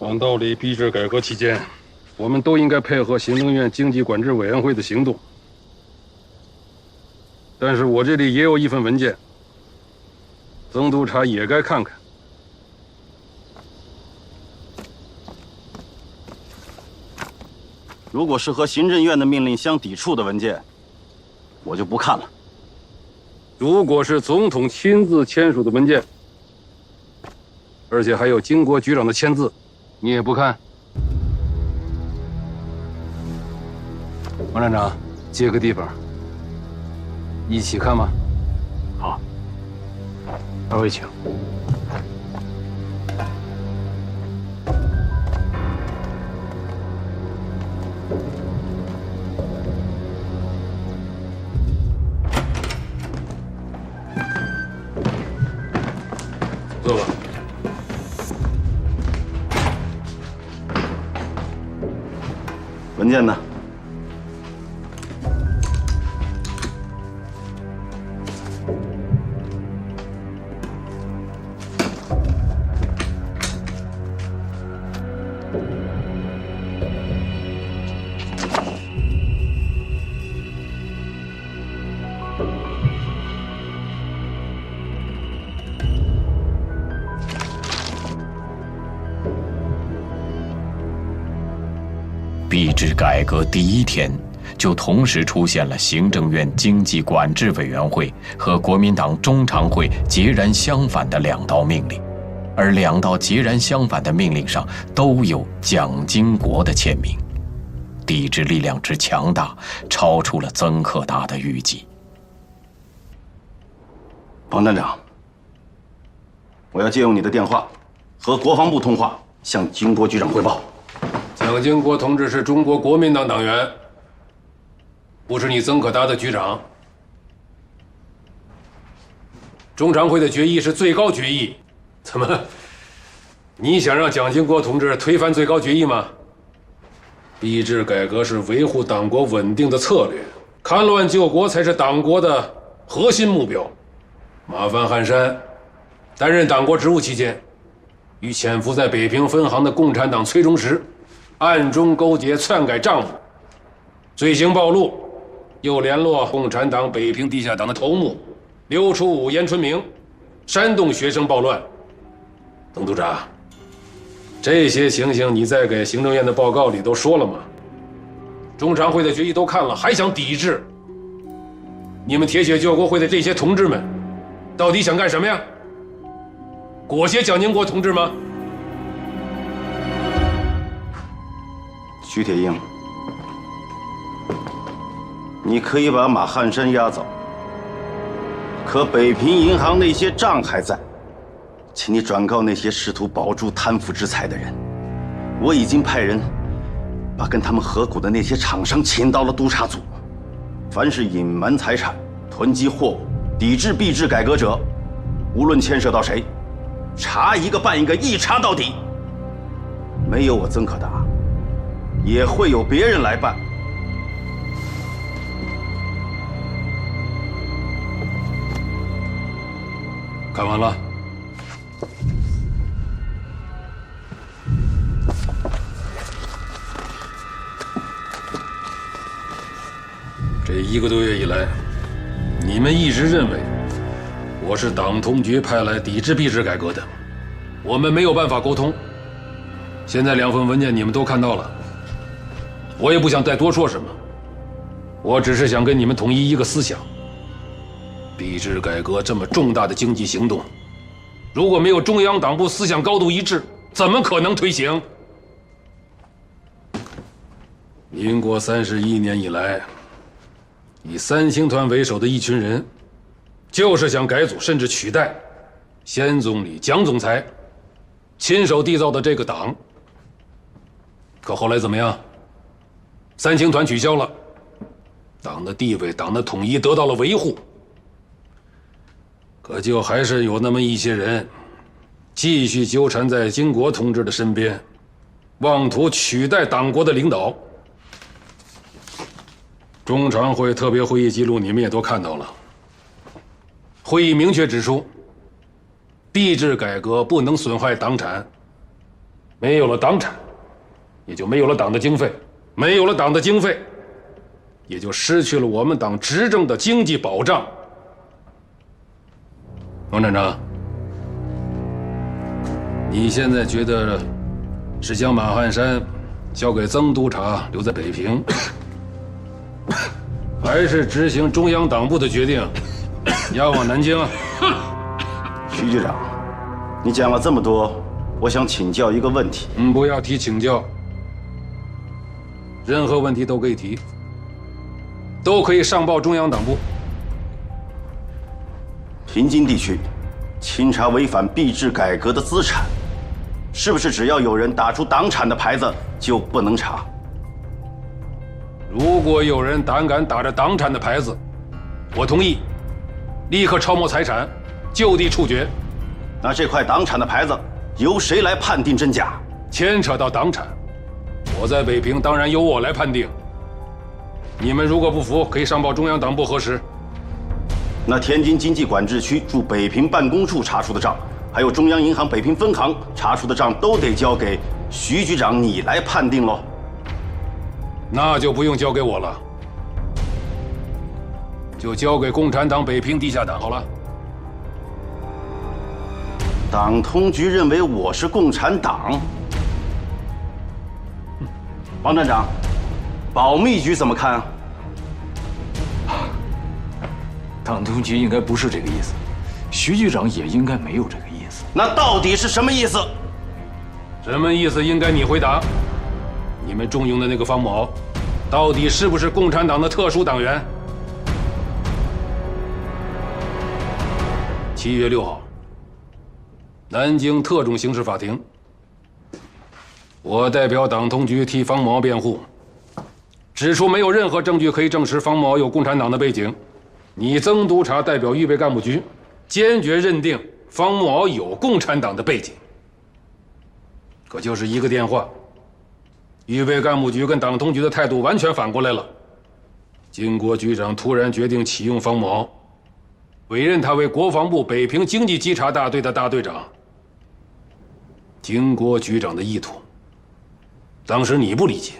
讲道理，币制改革期间，我们都应该配合行政院经济管制委员会的行动。但是我这里也有一份文件，曾督察也该看看。如果是和行政院的命令相抵触的文件，我就不看了。如果是总统亲自签署的文件，而且还有经国局长的签字，你也不看？王站长，借个地方，一起看吗？好，二位请。坐吧。文件呢？币制改革第一天，就同时出现了行政院经济管制委员会和国民党中常会截然相反的两道命令，而两道截然相反的命令上都有蒋经国的签名，抵制力量之强大，超出了曾克达的预计。王站长，我要借用你的电话，和国防部通话，向经国局长汇报。蒋经国同志是中国国民党党员，不是你曾可达的局长。中常会的决议是最高决议，怎么？你想让蒋经国同志推翻最高决议吗？币制改革是维护党国稳定的策略，戡乱救国才是党国的核心目标。马范汉山担任党国职务期间，与潜伏在北平分行的共产党崔中实暗中勾结篡改账目，罪行暴露，又联络共产党北平地下党的头目刘初武、严春明，煽动学生暴乱。曾督察，这些情形你在给行政院的报告里都说了吗？中常会的决议都看了，还想抵制？你们铁血救国会的这些同志们，到底想干什么呀？裹挟蒋经国同志吗？徐铁英，你可以把马汉山押走，可北平银行那些账还在，请你转告那些试图保住贪腐之财的人，我已经派人把跟他们合股的那些厂商请到了督察组，凡是隐瞒财产、囤积货物、抵制币制改革者，无论牵涉到谁，查一个办一个，一查到底。没有我曾可达，也会有别人来办。看完了。这1个多月以来，你们一直认为我是党通局派来抵制币制改革的，我们没有办法沟通。现在2份文件你们都看到了，我也不想再多说什么，我只是想跟你们统一一个思想：币制改革这么重大的经济行动，如果没有中央党部思想高度一致，怎么可能推行？民国31年以来，以3星团为首的一群人，就是想改组甚至取代先总理蒋总裁亲手缔造的这个党。可后来怎么样？3星团取消了，党的地位、党的统一得到了维护。可就还是有那么一些人，继续纠缠在经国同志的身边，妄图取代党国的领导。中常会特别会议记录你们也都看到了，会议明确指出，币制改革不能损害党产，没有了党产，也就没有了党的经费，没有了党的经费，也就失去了我们党执政的经济保障。王站长，你现在觉得是将马汉山交给曾督察留在北平，还是执行中央党部的决定，押往南京啊？徐局长，你讲了这么多，我想请教一个问题。不要提请教，任何问题都可以提，都可以上报中央党部。平津地区清查违反币制改革的资产，是不是只要有人打出党产的牌子就不能查？如果有人胆敢打着党产的牌子，我同意立刻抄没财产，就地处决。那这块党产的牌子由谁来判定真假？牵扯到党产，我在北平当然由我来判定。你们如果不服，可以上报中央党部核实。那天津经济管制区驻北平办公处查出的账，还有中央银行北平分行查出的账，都得交给徐局长你来判定喽。那就不用交给我了，就交给共产党北平地下党好了。党通局认为我是共产党。王站长，保密局怎么看啊？党通局应该不是这个意思，徐局长也应该没有这个意思。那到底是什么意思？什么意思？应该你回答。你们重用的那个方某，到底是不是共产党的特殊党员？7月6号，南京特种刑事法庭，我代表党通局替方某辩护，指出没有任何证据可以证实方某有共产党的背景。你曾督察代表预备干部局，坚决认定方某有共产党的背景。可就是一个电话，预备干部局跟党通局的态度完全反过来了。经国局长突然决定启用方某，委任他为国防部北平经济稽查大队的大队长。经国局长的意图，当时你不理解，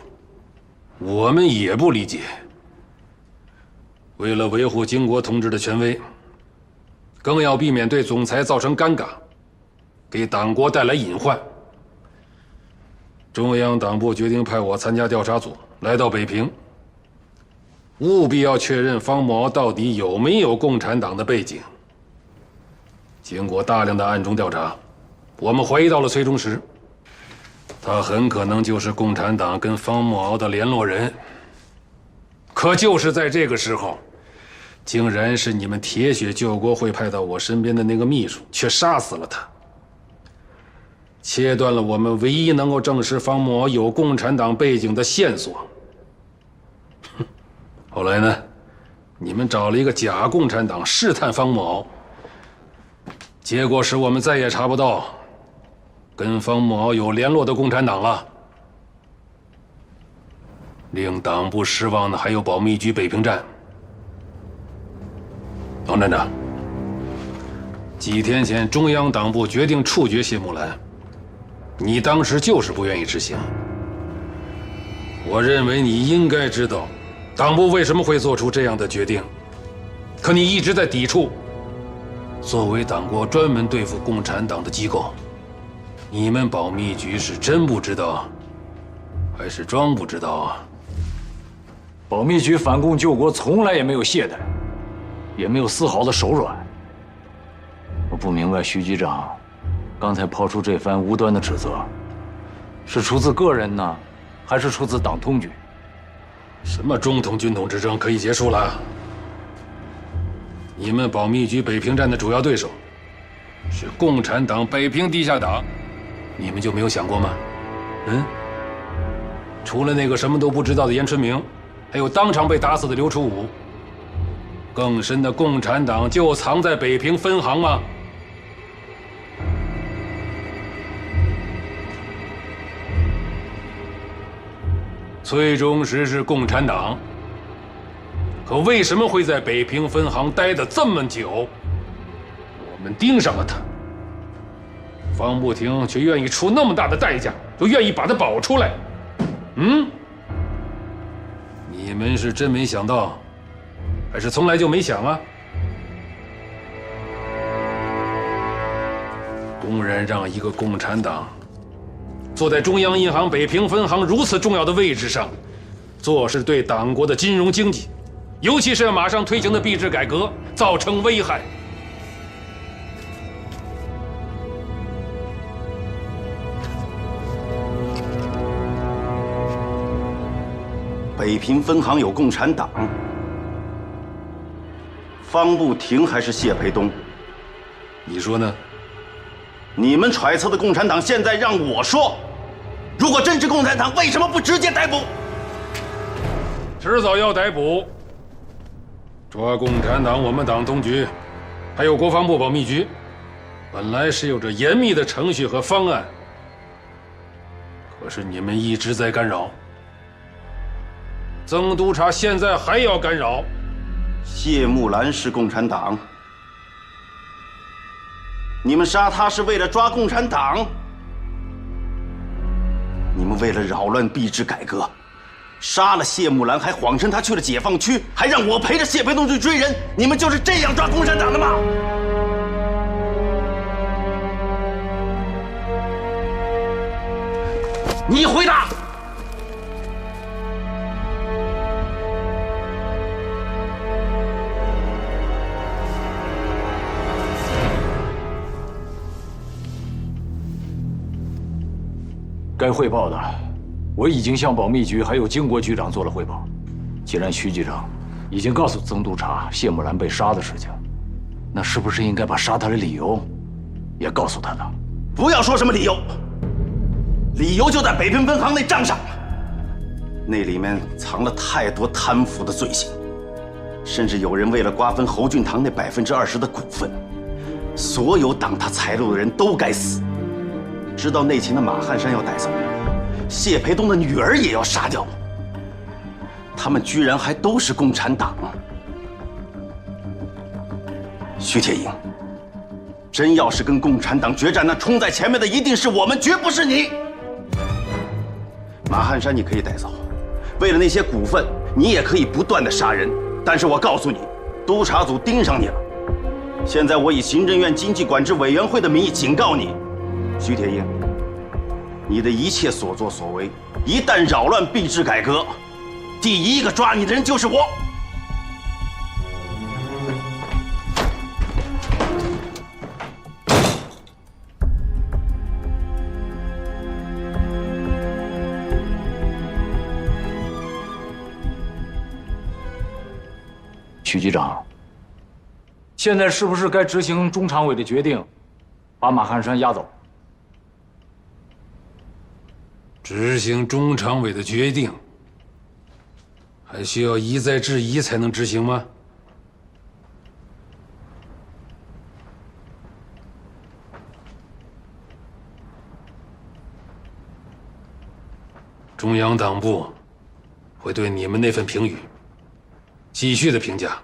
我们也不理解。为了维护经国同志的权威，更要避免对总裁造成尴尬，给党国带来隐患，中央党部决定派我参加调查组来到北平，务必要确认方某到底有没有共产党的背景。经过大量的暗中调查，我们怀疑到了崔中实，他很可能就是共产党跟方某的联络人。可就是在这个时候，竟然是你们铁血救国会派到我身边的那个秘书，却杀死了他，切断了我们唯一能够证实方某有共产党背景的线索。后来呢，你们找了一个假共产党试探方某，结果使我们再也查不到跟方某有联络的共产党了。令党部失望的还有保密局北平站。王站长，几天前中央党部决定处决谢木兰，你当时就是不愿意执行。我认为你应该知道党部为什么会做出这样的决定，可你一直在抵触。作为党国专门对付共产党的机构，你们保密局是真不知道，还是装不知道啊？保密局反共救国从来也没有懈怠，也没有丝毫的手软。我不明白徐局长刚才抛出这番无端的指责，是出自个人呢，还是出自党通局？什么中统军统之争可以结束了？你们保密局北平站的主要对手是共产党北平地下党，你们就没有想过吗？除了那个什么都不知道的严春明，还有当场被打死的刘楚武，更深的共产党就藏在北平分行吗？崔中实是共产党，可为什么会在北平分行待得这么久？我们盯上了他，方不停却愿意出那么大的代价就愿意把它保出来。嗯？你们是真没想到，还是从来就没想啊？公然让一个共产党坐在中央银行北平分行如此重要的位置上，做是对党国的金融经济，尤其是要马上推行的币制改革造成危害。北平分行有共产党，方不停还是谢培东？你说呢？你们揣测的共产党，现在让我说，如果真是共产党，为什么不直接逮捕？迟早要逮捕。抓共产党，我们党通局，还有国防部保密局，本来是有着严密的程序和方案，可是你们一直在干扰。曾督察现在还要干扰。谢木兰是共产党，你们杀他是为了抓共产党？你们为了扰乱币制改革，杀了谢木兰，还谎称他去了解放区，还让我陪着谢培东去追人，你们就是这样抓共产党的吗？你回答。该汇报的，我已经向保密局还有经国局长做了汇报。既然徐局长已经告诉曾督察谢木兰被杀的事情，那是不是应该把杀他的理由也告诉他呢？不要说什么理由，理由就在北平分行那账上，那里面藏了太多贪腐的罪行，甚至有人为了瓜分侯俊堂那20%的股份，所有挡他财路的人都该死。知道内情的马汉山要带走，谢培东的女儿也要杀掉，他们居然还都是共产党。徐铁营，真要是跟共产党决战，那冲在前面的一定是我们，绝不是你。马汉山你可以带走，为了那些股份，你也可以不断的杀人，但是我告诉你，督察组盯上你了。现在我以行政院经济管制委员会的名义警告你，徐铁英，你的一切所作所为，一旦扰乱币制改革，第一个抓你的人就是我。徐局长，现在是不是该执行中常委的决定，把马汉山押走？执行中常委的决定，还需要一再质疑才能执行吗？中央党部会对你们那份评语继续的评价。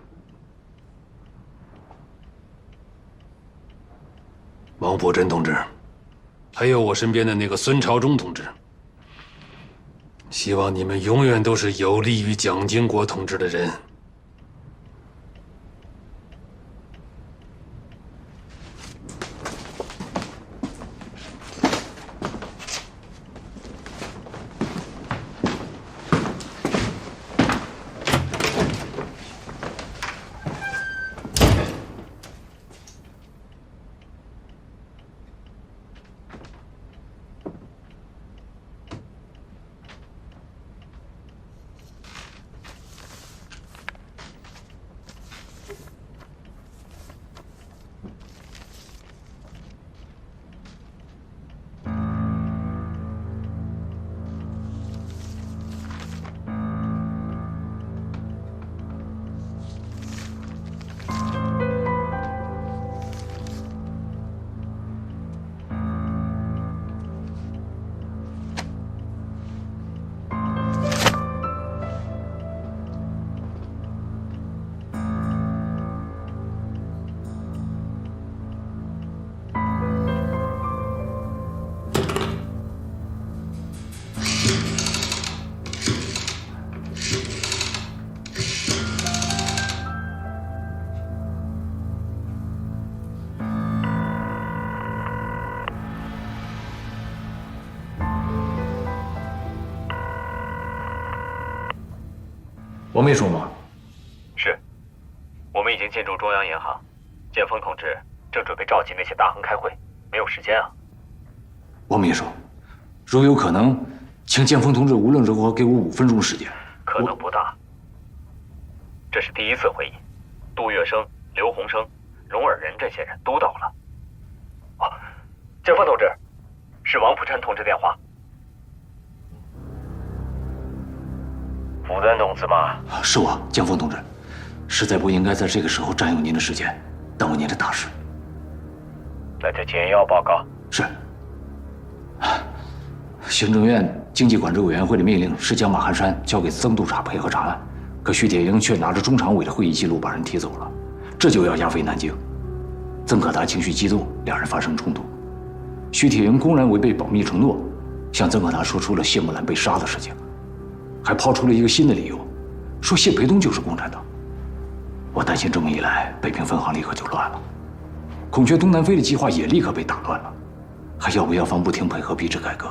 王伯珍同志，还有我身边的那个孙朝忠同志，希望你们永远都是有利于蒋经国同志的人。我没说吗？是，我们已经进驻中央银行，建峰同志正准备召集那些大亨开会，没有时间啊。王秘书，如有可能，请建峰同志无论如何给我5分钟时间。可能不大。这是第一次会议，杜月笙、刘洪生、荣尔仁这些人都到了。哦，建峰同志，是王普琛同志电话。福丹同志吗？是我，建峰同志，实在不应该在这个时候占用您的时间，耽误您的大事。那就简要报告。是。行政院经济管制委员会的命令是将马汉山交给曾督察配合查案，可徐铁英却拿着中常委的会议记录把人提走了，这就要押回南京。曾可达情绪激动，两人发生冲突。徐铁英公然违背保密承诺，向曾可达说出了谢木兰被杀的事情。还抛出了一个新的理由，说谢培东就是共产党。我担心这么一来，北平分行立刻就乱了，孔雀东南飞的计划也立刻被打乱了。还要不要方不停配合币制改革？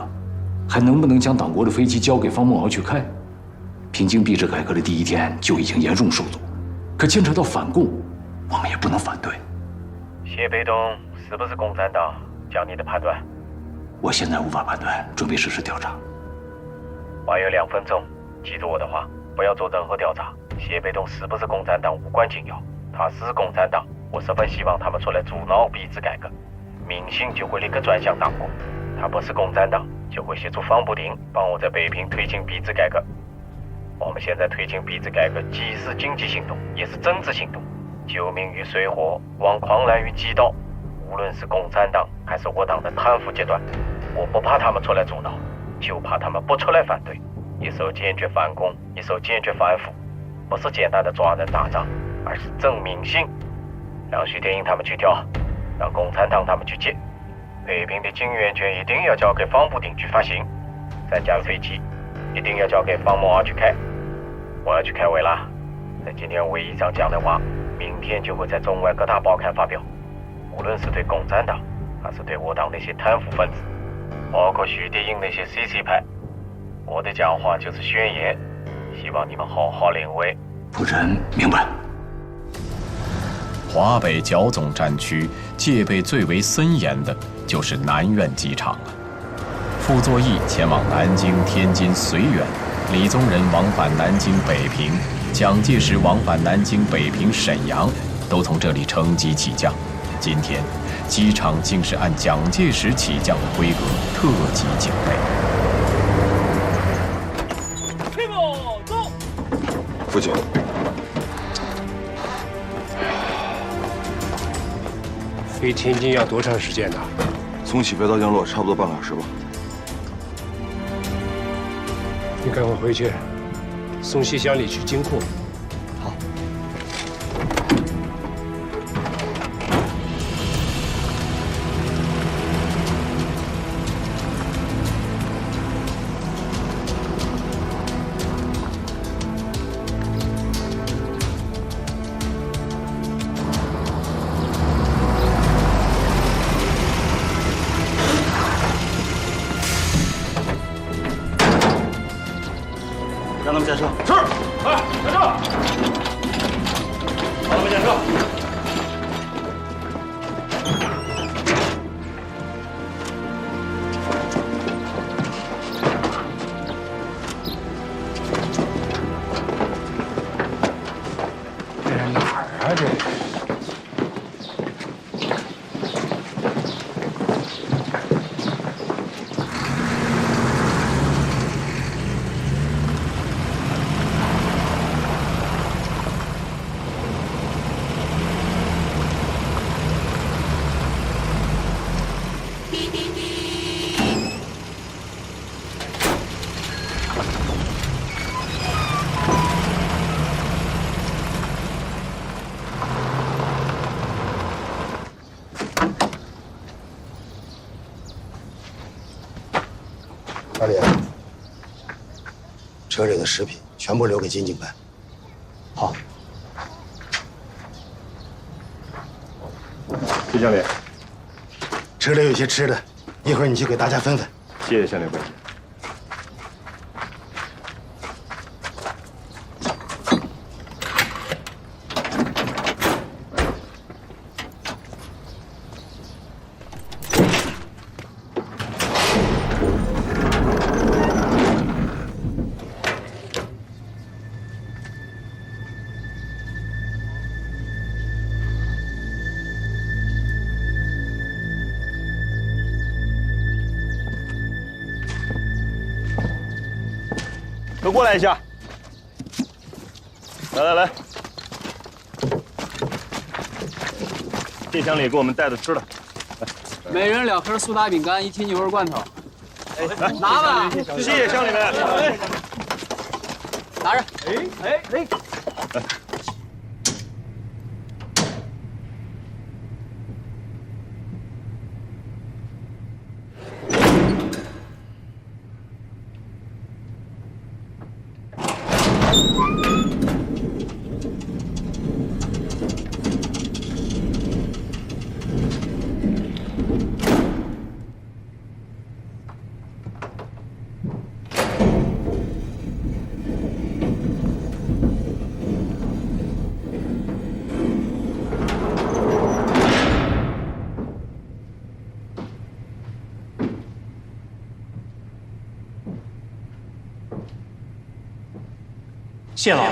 还能不能将党国的飞机交给方梦敖去开？平津币制改革的第1天就已经严重受阻，可牵扯到反共，我们也不能反对。谢培东是不是共产党？讲你的判断。我现在无法判断，准备实施调查。还有2分钟。记住我的话，不要做任何调查。谢培东是不是共产党无关紧要，他是共产党，我十分希望他们出来阻挠币制改革，民心就会立刻转向党国。他不是共产党，就会协助方步亭帮我在北平推进币制改革。我们现在推进币制改革，既是经济行动，也是政治行动。救民于水火，亡狂澜于饥刀。无论是共产党还是我党的贪腐阶段，我不怕他们出来阻挠，就怕他们不出来反对。一手坚决反攻，一手坚决反腐，不是简单的抓人打仗，而是正民心。让徐铁英他们去调，让共产党他们去接。北平的经援权一定要交给方步亭去发行，3架飞机一定要交给方梦敖去开。我要去开会了，在今天会议上讲的话，明天就会在中外各大报刊发表。无论是对共产党，还是对我党那些贪腐分子，包括徐铁英那些 CC 派。我的讲话就是宣言，希望你们好好领会。普琛明白。华北剿总战区戒备最为森严的就是南苑机场了。傅作义前往南京、天津、绥远，李宗仁往返南京、北平，蒋介石往返南京、北平、沈阳，都从这里乘机起降。今天，机场竟是按蒋介石起降的规格特级警备。父亲，飞天津要多长时间呢？从起飞到降落差不多半个小时吧。你赶快回去，送谢乡里去金库。好。让他们下车。是，哎，下车。让他们下车。这是哪儿啊？这是。大李，车里的食品全部留给金警办。好。谢经理，车里有些吃的，一会儿你去给大家分分。谢谢乡里会计。都过来一下。来来来，这箱里给我们带的吃的，每人2盒苏打饼干，1提牛肉罐头。来，拿吧，谢谢乡里们。拿着。哎。谢老。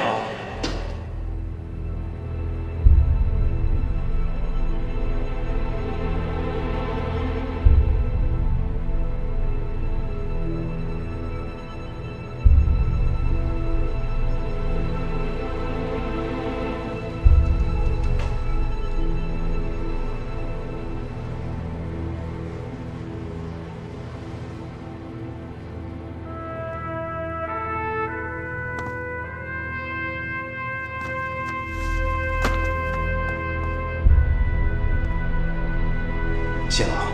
谢老，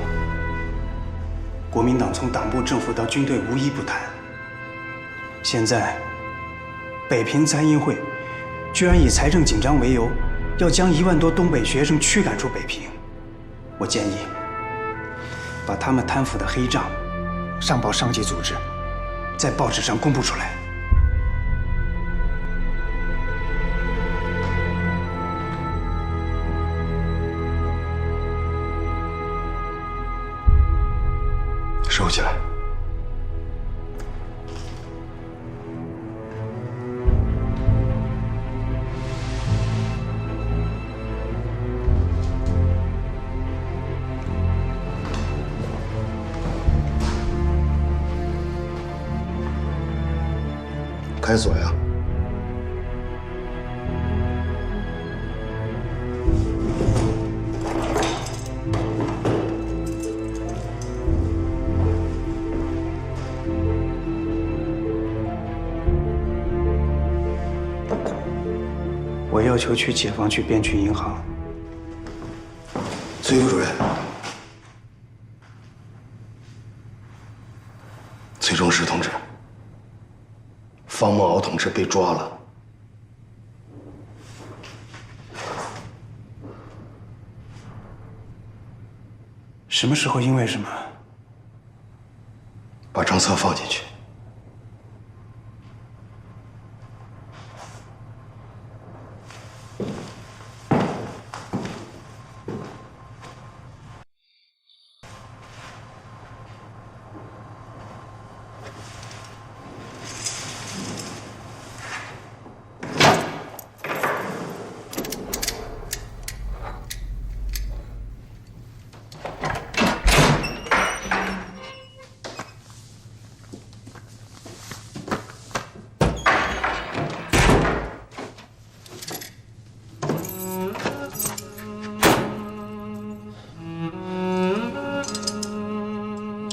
国民党从党部、政府到军队无一不谈。现在，北平参议会居然以财政紧张为由，要将1万多东北学生驱赶出北平。我建议，把他们贪腐的黑账上报上级组织，在报纸上公布出来。收起来。开锁呀！我要求去解放区边区银行。崔副主任，崔中石同志，方梦敖同志被抓了。什么时候？因为什么？把政策放进去。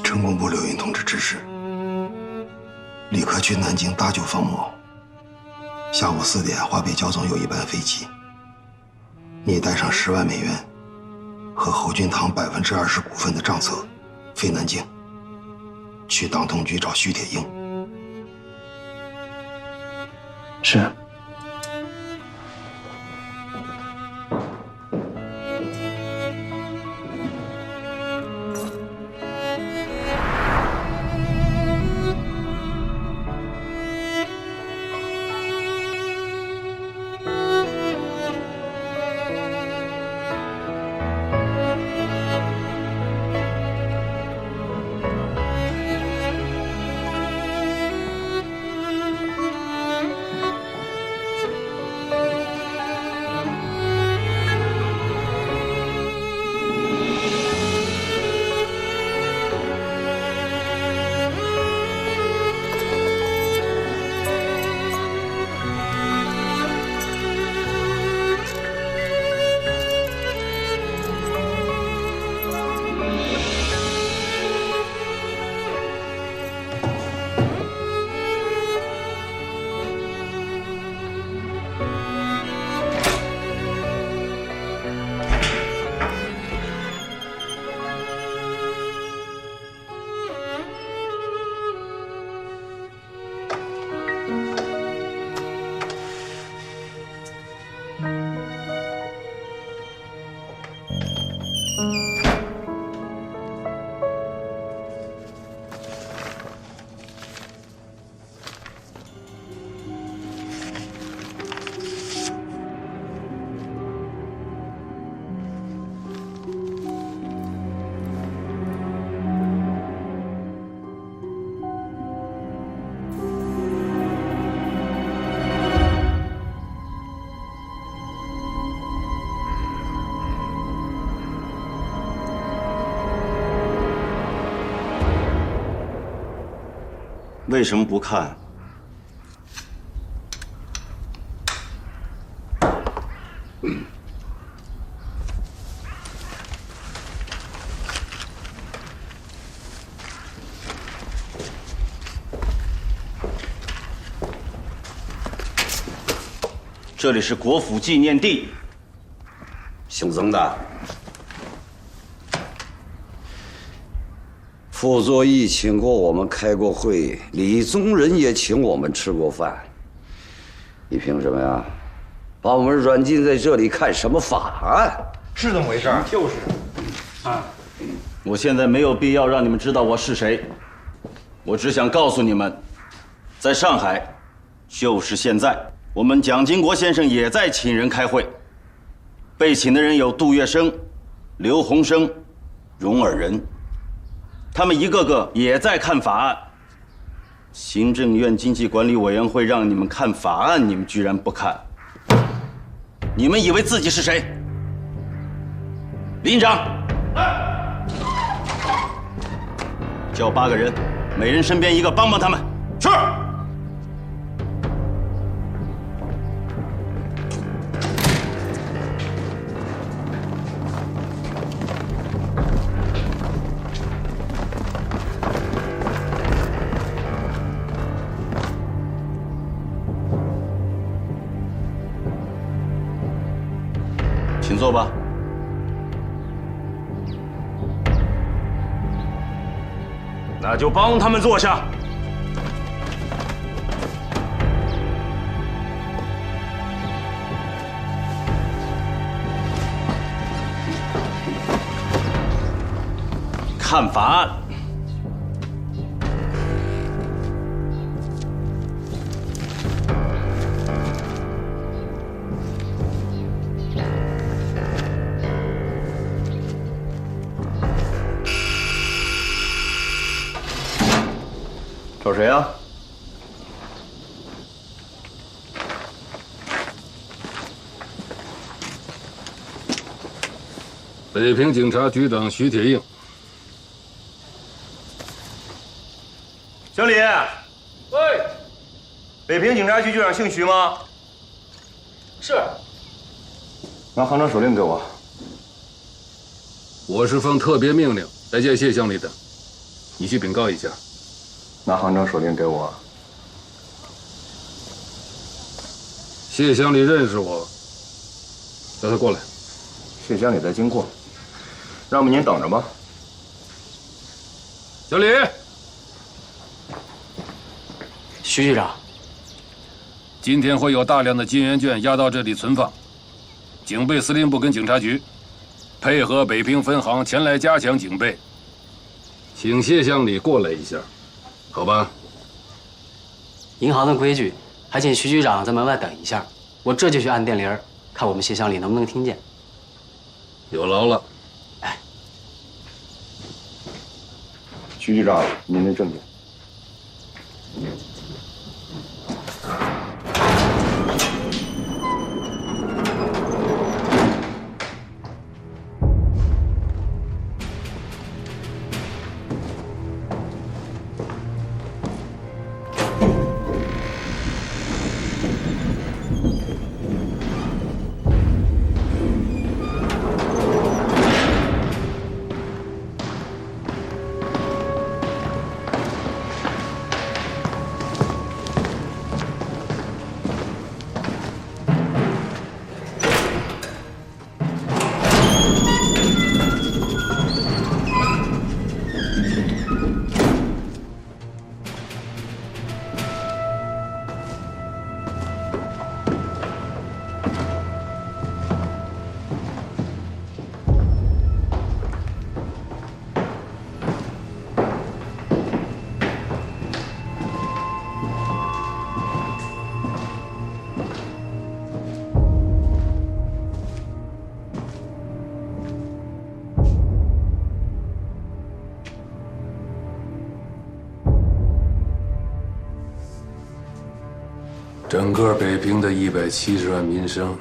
城工部刘云同志指示，立刻去南京搭救方梦敖。下午4点，华北交总有一班飞机。你带上10万美元和侯俊堂20%股份的账册，飞南京，去党统局找徐铁英。是。为什么不看？这里是国府纪念地。姓曾的，傅作义请过我们开过会，李宗仁也请我们吃过饭。你凭什么呀？把我们软禁在这里看什么法案？是这么回事？就是。啊，我现在没有必要让你们知道我是谁，我只想告诉你们，在上海，就是现在。我们蒋经国先生也在请人开会，被请的人有杜月笙、刘鸿生、荣尔仁，他们一个个也在看法案。行政院经济管理委员会让你们看法案，你们居然不看，你们以为自己是谁？林长，叫8个人，每人身边一个，帮帮他们。是。请坐吧。那就帮他们坐下。看法案。找谁啊？北平警察局长徐铁映。经理。喂。北平警察局局长姓徐吗？是。拿行长手令给我。我是奉特别命令来见谢乡里的，你去禀告一下。拿行长手令给我。谢乡里认识我，叫他过来。谢乡里在经过，让我们您等着吧。小李，徐局长，今天会有大量的金圆券押到这里存放，警备司令部跟警察局配合北平分行前来加强警备，请谢乡里过来一下。好吧，银行的规矩，还请徐局长在门外等一下，我这就去按电铃，看我们谢乡里能不能听见。有劳了。哎，徐局长，您的证件。整个北平的170万民生，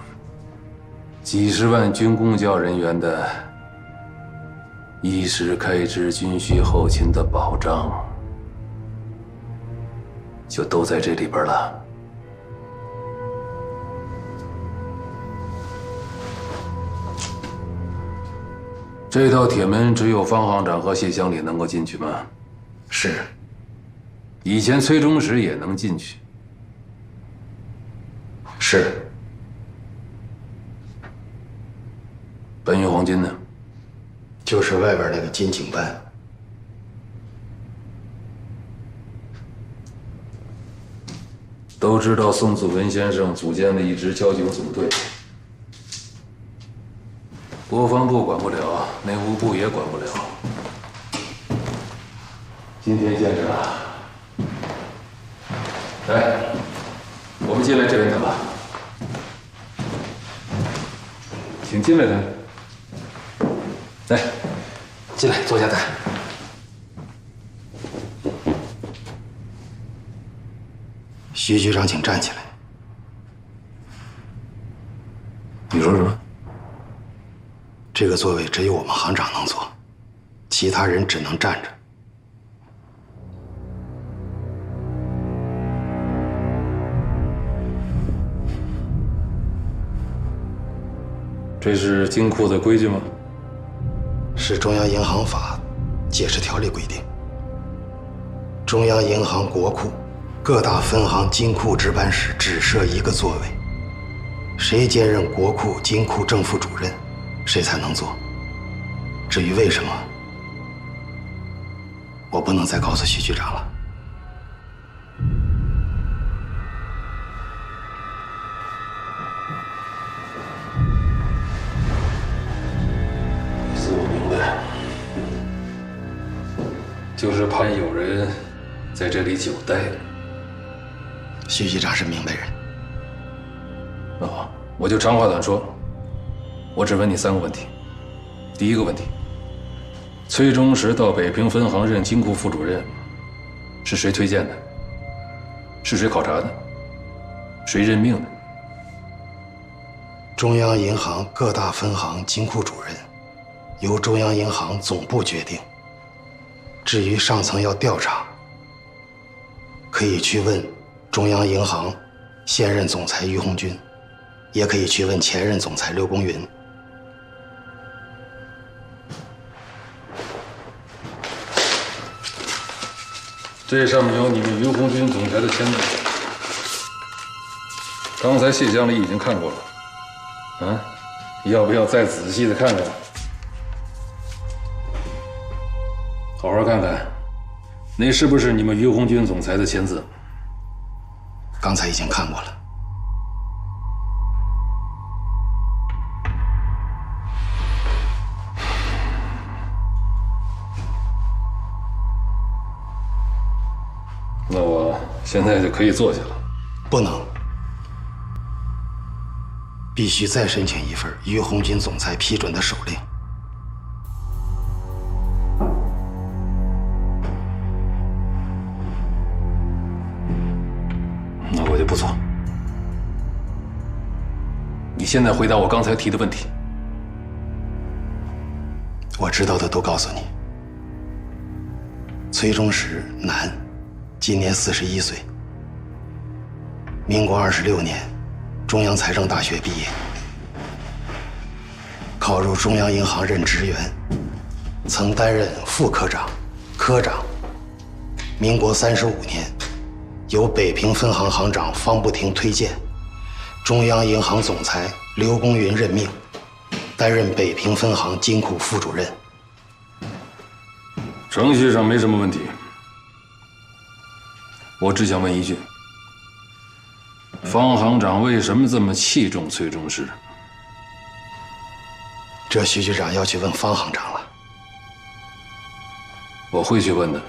几十万军公教人员的衣食开支、军需后勤的保障，就都在这里边了。这道铁门只有方行长和谢乡里能够进去吗？是。以前崔中实也能进去。是。搬运黄金呢？就是外边那个金井办。都知道宋子文先生组建了一支交警总队，国防部管不了，内务部也管不了。今天见着了，来，我们进来这边谈吧，请进来谈。来，进来坐下谈。徐局长，请站起来。你说什么？这个座位只有我们行长能坐，其他人只能站着。这是金库的规矩吗？是中央银行法解释条例规定，中央银行国库各大分行金库值班室只设一个座位，谁兼任国库金库正副主任，谁才能坐。至于为什么，我不能再告诉徐局长了。意思我明白，就是怕有人在这里久待。徐局长是明白人。我就长话短说，我只问你3个问题。第一个问题，崔中实到北平分行任金库副主任，是谁推荐的？是谁考察的？谁任命的？中央银行各大分行金库主任由中央银行总部决定。至于上层要调查，可以去问中央银行现任总裁于鸿钧，也可以去问前任总裁刘公云。这上面有你们于鸿钧总裁的签字，刚才谢乡里已经看过了，啊，要不要再仔细的看看？好好看看，那是不是你们于鸿钧总裁的签字？刚才已经看过了。那我现在就可以坐下了。不能，必须再申请一份于鸿钧总裁批准的手令。那我就不做。你现在回答我刚才提的问题。我知道的都告诉你。崔中实，男，今年41岁，民国26年，中央财政大学毕业，考入中央银行任职员，曾担任副科长、科长。民国35年，由北平分行行长方不停推荐，中央银行总裁刘公云任命，担任北平分行金库副主任。程序上没什么问题，我只想问一句：方行长为什么这么器重崔中实？这徐局长要去问方行长了。我会去问的。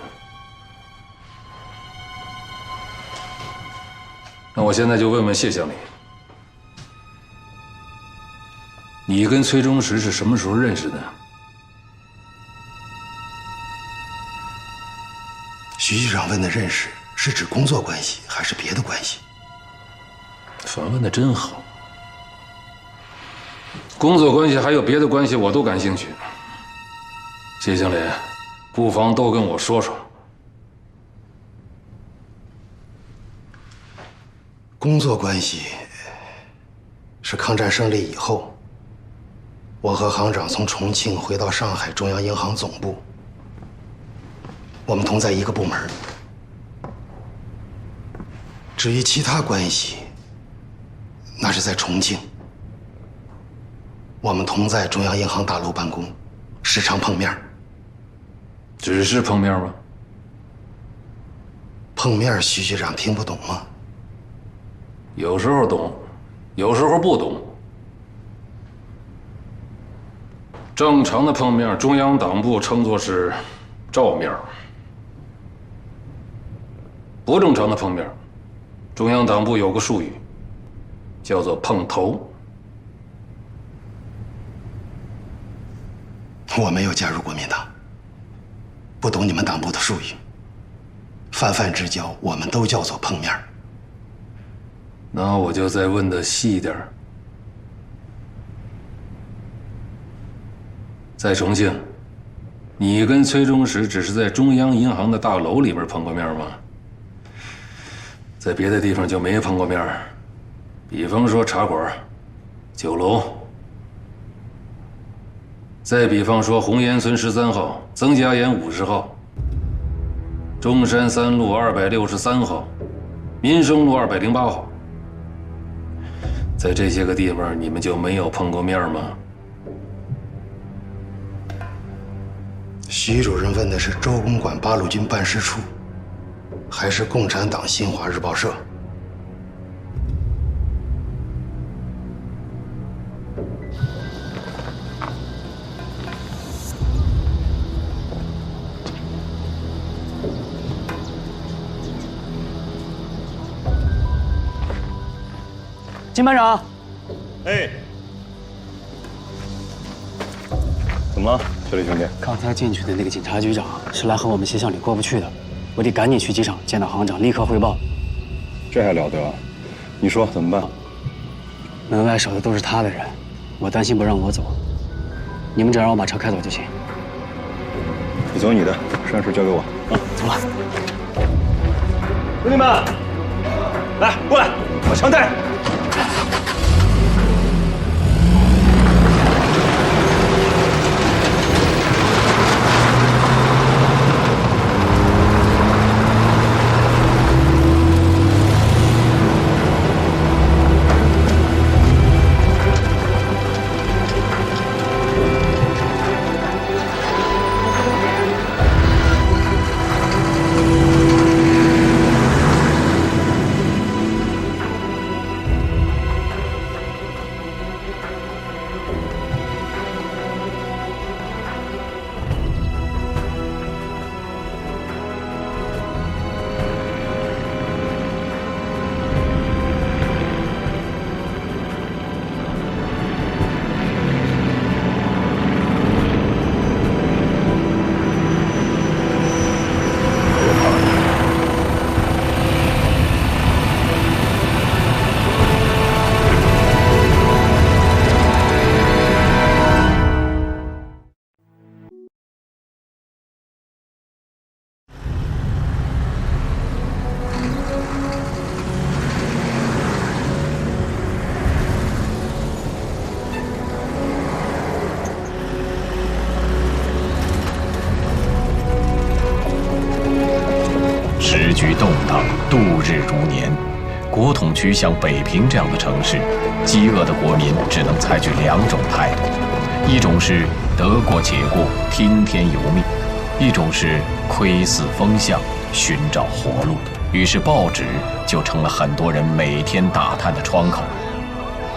那我现在就问问谢乡里，你跟崔中实是什么时候认识的？徐局长问的认识是指工作关系还是别的关系？反问的真好。工作关系还有别的关系，我都感兴趣。谢经理，不妨都跟我说说。工作关系是抗战胜利以后，我和行长从重庆回到上海中央银行总部，我们同在一个部门。至于其他关系，那是在重庆，我们同在中央银行大楼办公，时常碰面。只是碰面吗？碰面，徐局长听不懂吗？有时候懂，有时候不懂。正常的碰面，中央党部称作是照面；不正常的碰面，中央党部有个术语，叫做碰头。我没有加入国民党，不懂你们党部的术语。泛泛之交，我们都叫做碰面。那我就再问的细一点。在重庆，你跟崔中实只是在中央银行的大楼里边碰过面吗？在别的地方就没碰过面？比方说茶馆、酒楼，再比方说红岩村13号、曾家岩50号、中山3路263号、民生路208号，在这些个地方你们就没有碰过面吗？徐主任问的是周公馆八路军办事处，还是共产党新华日报社？金班长，哎，怎么了，小李兄弟？刚才进去的那个警察局长是来和我们协乡里过不去的，我得赶紧去机场见到行长，立刻汇报。这还了得？你说怎么办？门外守的都是他的人，我担心不让我走，你们只要让我把车开走就行。你走你的，剩下事交给我。啊，走了。兄弟们，来，过来，把枪带上。时局动荡，度日如年。国统区像北平这样的城市，饥饿的国民只能采取2种态度：一种是得过且过，听天由命；一种是窥伺风向，寻找活路。于是报纸就成了很多人每天打探的窗口。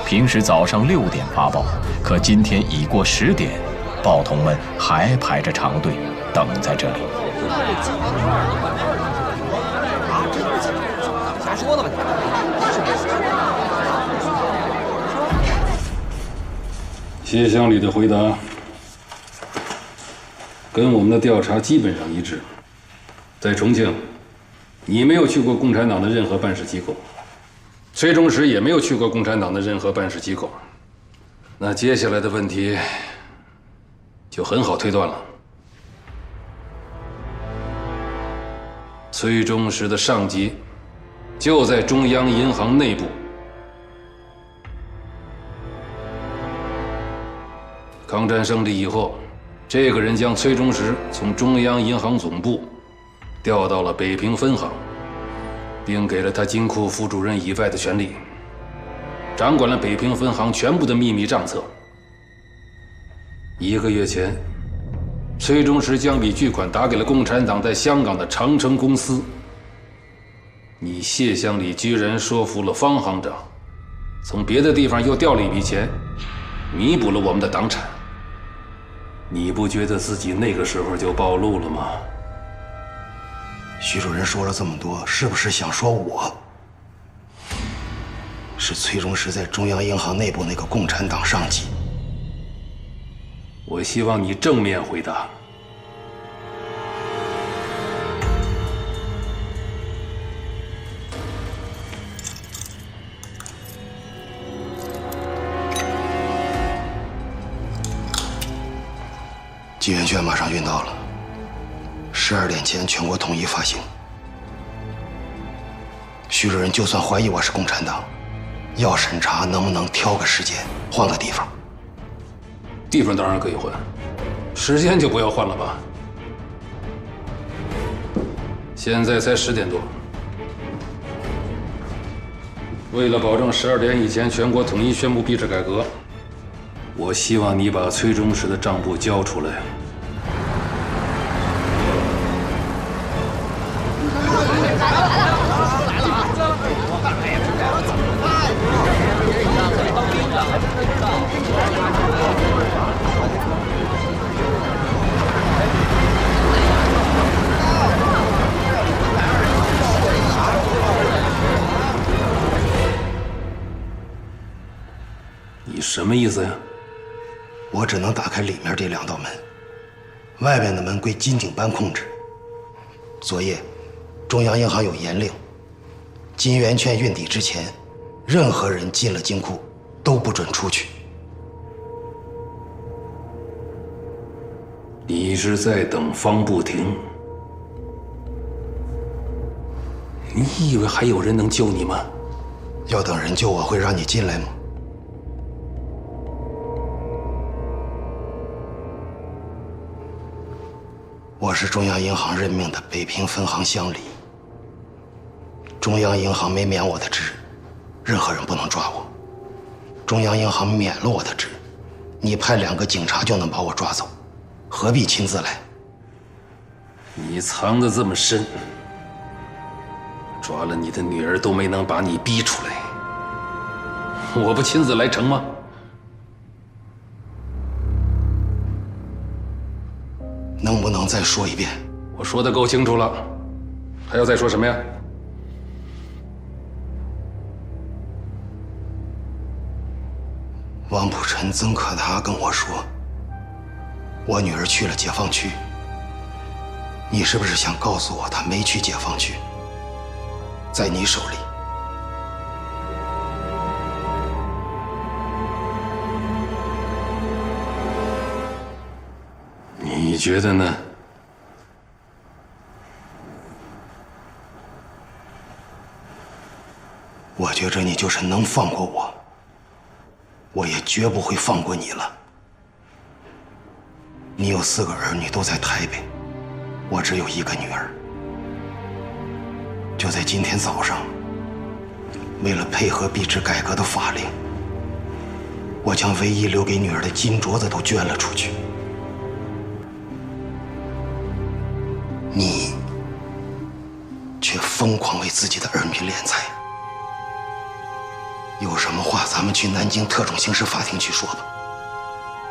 平时早上6点发报，可今天已过10点，报童们还排着长队等在这里。瞎说呢吧你！协乡里的回答跟我们的调查基本上一致。在重庆，你没有去过共产党的任何办事机构，崔中实也没有去过共产党的任何办事机构。那接下来的问题就很好推断了。崔中实的上级就在中央银行内部。抗战胜利以后，这个人将崔中实从中央银行总部调到了北平分行，并给了他金库副主任以外的权利，掌管了北平分行全部的秘密账册。1个月前，崔中实将笔巨款打给了共产党在香港的长城公司。你谢乡里居然说服了方行长，从别的地方又调了一笔钱，弥补了我们的党产。你不觉得自己那个时候就暴露了吗？徐主任说了这么多，是不是想说我是崔中实在中央银行内部那个共产党上级？我希望你正面回答。金圆券马上运到了，12点前全国统一发行。徐主任就算怀疑我是共产党，要审查能不能挑个时间换个地方？地方当然可以换，时间就不要换了吧。现在才10点多，为了保证12点以前全国统一宣布币制改革，我希望你把崔中实的账簿交出来。你什么意思呀？我只能打开里面这2道门，外面的门归金警班控制。昨夜，中央银行有严令，金圆券运抵之前，任何人进了金库都不准出去。你是在等方不停？你以为还有人能救你吗？要等人救我，会让你进来吗？我是中央银行任命的北平分行乡里，中央银行没免我的职，任何人不能抓我。中央银行免了我的职，你派2个警察就能把我抓走，何必亲自来？你藏得这么深，抓了你的女儿都没能把你逼出来，我不亲自来成吗？能不能再说一遍？我说的够清楚了，还要再说什么呀？王普臣、曾可达跟我说，我女儿去了解放区。你是不是想告诉我，她没去解放区，在你手里？你觉得呢？我觉着你就是能放过我，我也绝不会放过你了。你有4个儿女都在台北，我只有1个女儿。就在今天早上，为了配合币制改革的法令，我将唯一留给女儿的金镯子都捐了出去。你却疯狂为自己的儿女敛财。有什么话咱们去南京特种刑事法庭去说吧。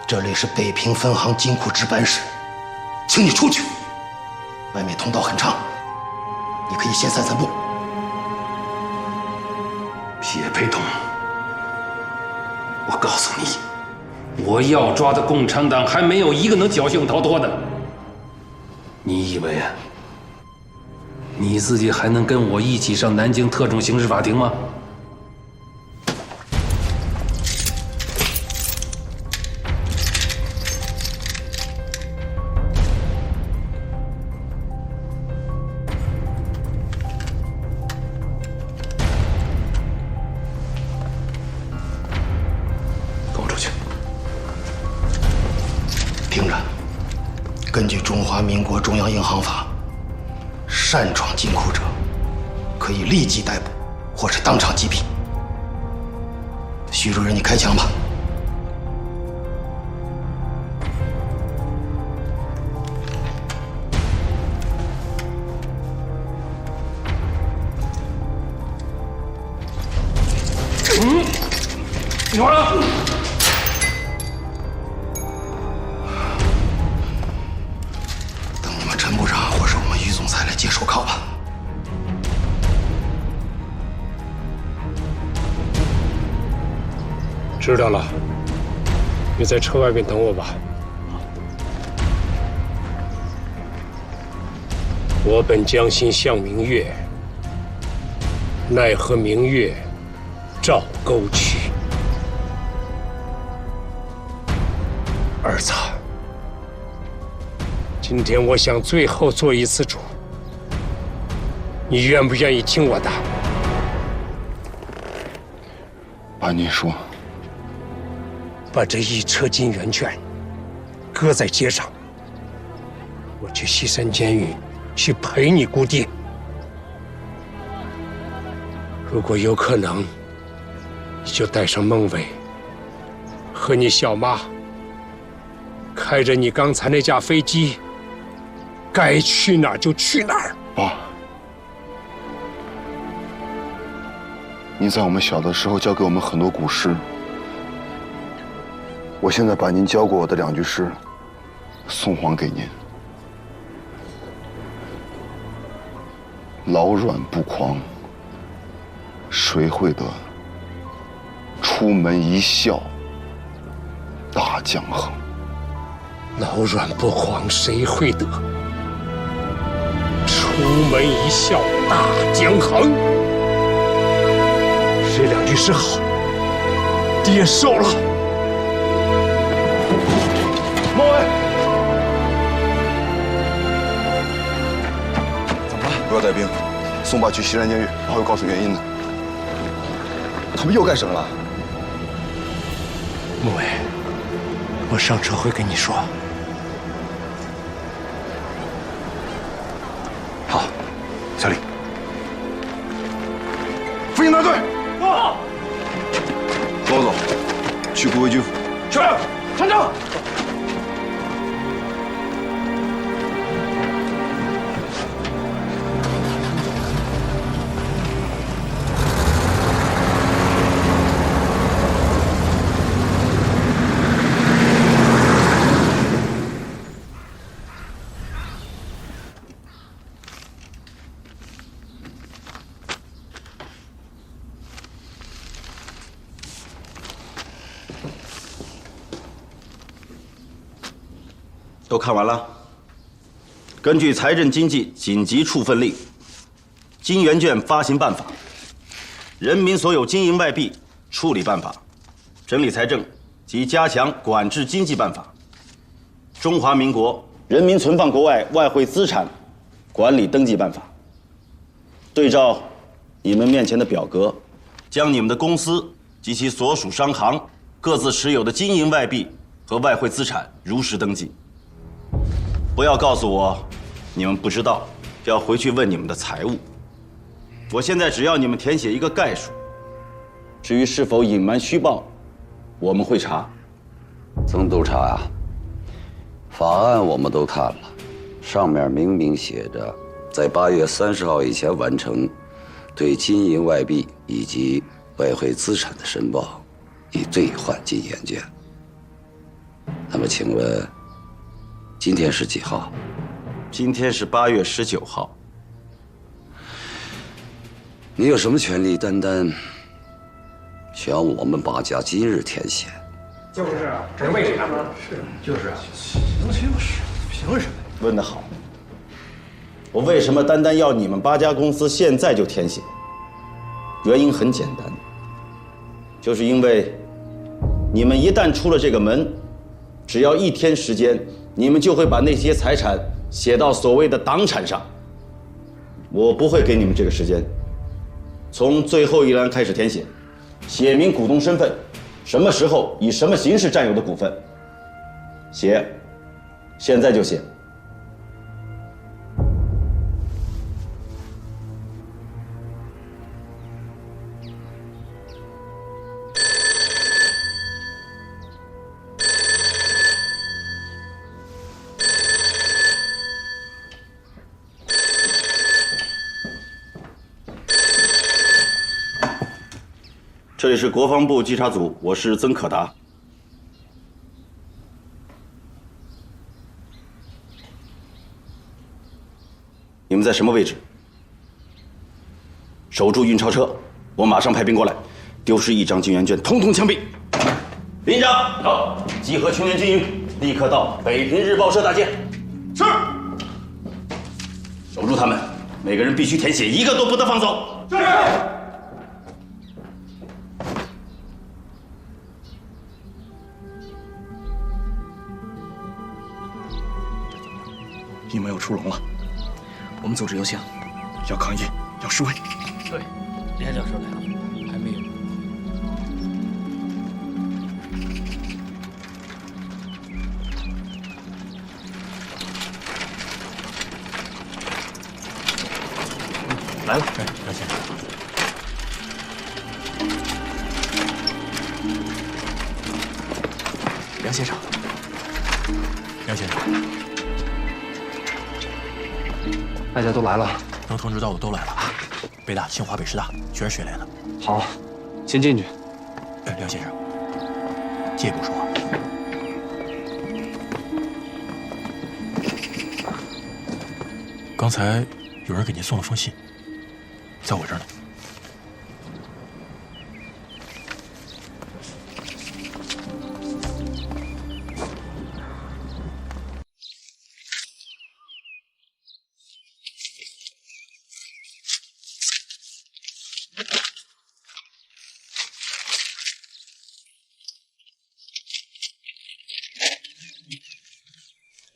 这里是北平分行金库值班室，请你出去。外面通道很长，你可以先散散步。撇培东，我告诉你，我要抓的共产党还没有1个能侥幸逃脱的。你以为啊，你自己还能跟我一起上南京特种刑事法庭吗？根据《中华民国中央银行法》，擅闯金库者可以立即逮捕，或是当场击毙。徐主任，你开枪吧。你完了。等你们陈部长或是我们于总裁来接手铐吧。知道了，你在车外面等我吧。我本将心向明月，奈何明月照沟渠。儿子，今天我想最后做一次主，你愿不愿意听我的？爸，您说。把这一车金圆券搁在街上，我去西山监狱去陪你姑爹。如果有可能，你就带上孟伟和你小妈，开着你刚才那架飞机，该去哪儿就去哪儿。爸，您在我们小的时候教给我们很多古诗。我现在把您教过我的2句诗送还给您：老软不狂，谁会得？出门一笑大江横。老软不狂，谁会得？出门一笑大江横。这2句诗好，爹受了。孟伟，怎么了？不要带兵，送爸去西山监狱，爸会告诉原因的。他们又干什么了？孟伟，我上车会跟你说。好，小李，飞行大队，跟我走，去顾维军府。是，团长。都看完了。根据财政经济紧急处分令、金圆券发行办法、人民所有金银外币处理办法、整理财政及加强管制经济办法、中华民国人民存放国外外汇资产管理登记办法，对照你们面前的表格，将你们的公司及其所属商行各自持有的金银外币和外汇资产如实登记。不要告诉我你们不知道，要回去问你们的财务。我现在只要你们填写一个概述，至于是否隐瞒虚报，我们会查。曾督察呀，法案我们都看了，上面明明写着，在8月30号以前完成对金银外币以及外汇资产的申报，以兑换金圆券。那么请问，今天是几号？今天是8月19号。你有什么权利单想我们8家今日填写？就是啊，这是为什么？是，就是啊。凭什么？问得好。我为什么单要你们8家公司现在就填写？原因很简单，就是因为你们一旦出了这个门，只要1天时间，你们就会把那些财产写到所谓的党产上。我不会给你们这个时间，从最后一栏开始填写，写明股东身份，什么时候以什么形式占有的股份。写，现在就写。这里是国防部稽查组，我是曾可达。你们在什么位置？守住运钞车，我马上派兵过来。丢失1张金圆券，统统枪毙。连长，好，集合全员军营，立刻到北平日报社大见。是。守住他们，每个人必须填写，一个都不得放走。是。你们要出笼了，我们组织游行，要抗议，要示威。对，连教授来了，还没有。来了，哎，梁先生。梁先生，梁先生，大家都来了，能通知到的都来了。北大、清华、北师大全是学联的。好，先进去。哎，梁先生，借一步说话。刚才有人给您送了封信，在我这儿呢。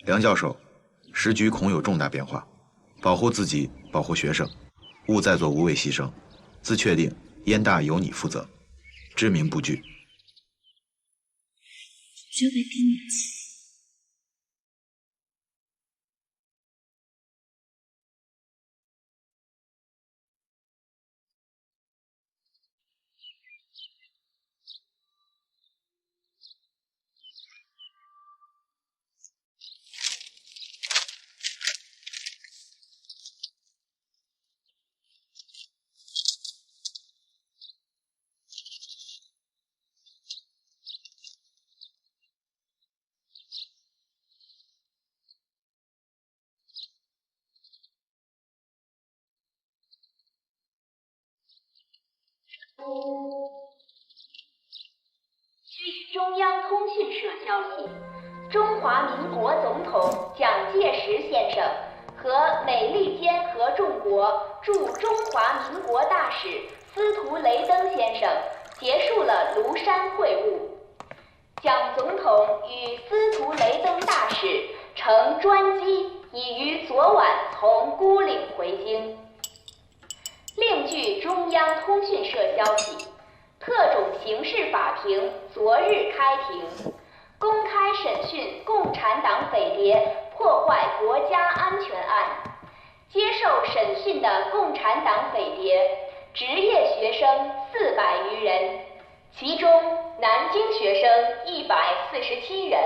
梁教授，时局恐有重大变化，保护自己，保护学生，勿再做无谓牺牲。自确定，燕大由你负责，知名不惧。Je vais gagner. 据中央通讯社消息，中华民国总统蒋介石先生和美利坚合众国驻中华民国大使司徒雷登先生结束了庐山会晤。蒋总统与司徒雷登大使乘专机已于昨晚从孤岭回京。另据中央通讯社消息，特种刑事法庭昨日开庭，公开审讯共产党匪谍破坏国家安全案。接受审讯的共产党匪谍职业学生400余人，其中南京学生147人，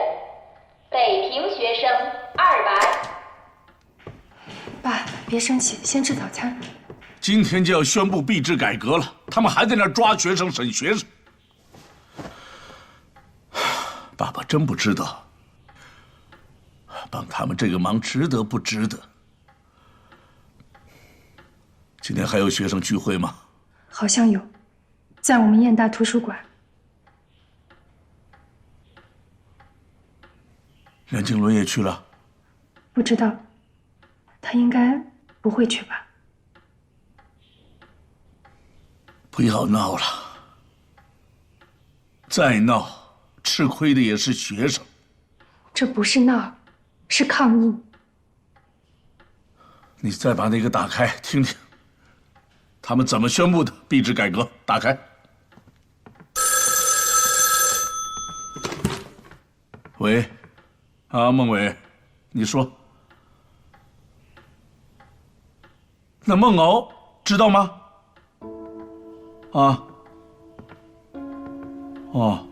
北平学生200。爸，别生气，先吃早餐。今天就要宣布币制改革了，他们还在那儿抓学生、审学生。爸爸真不知道，帮他们这个忙值得不值得？今天还有学生聚会吗？好像有，在我们燕大图书馆。任静伦也去了？不知道，他应该不会去吧？不要闹了，再闹，吃亏的也是学生。这不是闹，是抗议。你再把那个打开听听，他们怎么宣布的币制改革？打开。喂，啊，孟伟，你说。那孟敖知道吗？啊，哦，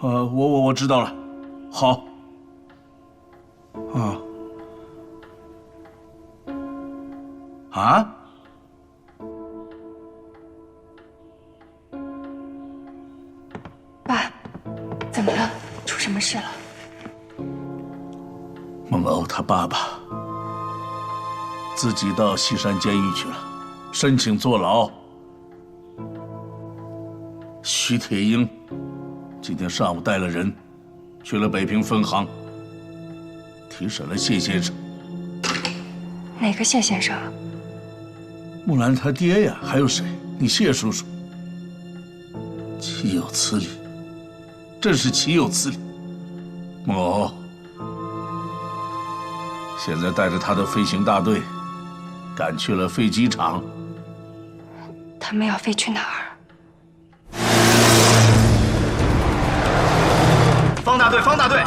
我知道了，好，啊，事了。孟欧他爸爸自己到西山监狱去了，申请坐牢。徐铁英今天上午带了人去了北平分行，提审了谢先生。哪个谢先生？木兰他爹呀，还有谁？你谢叔叔。岂有此理！真是岂有此理！孟欧现在带着他的飞行大队赶去了飞机场。他们要飞去哪儿？方大队，方大队，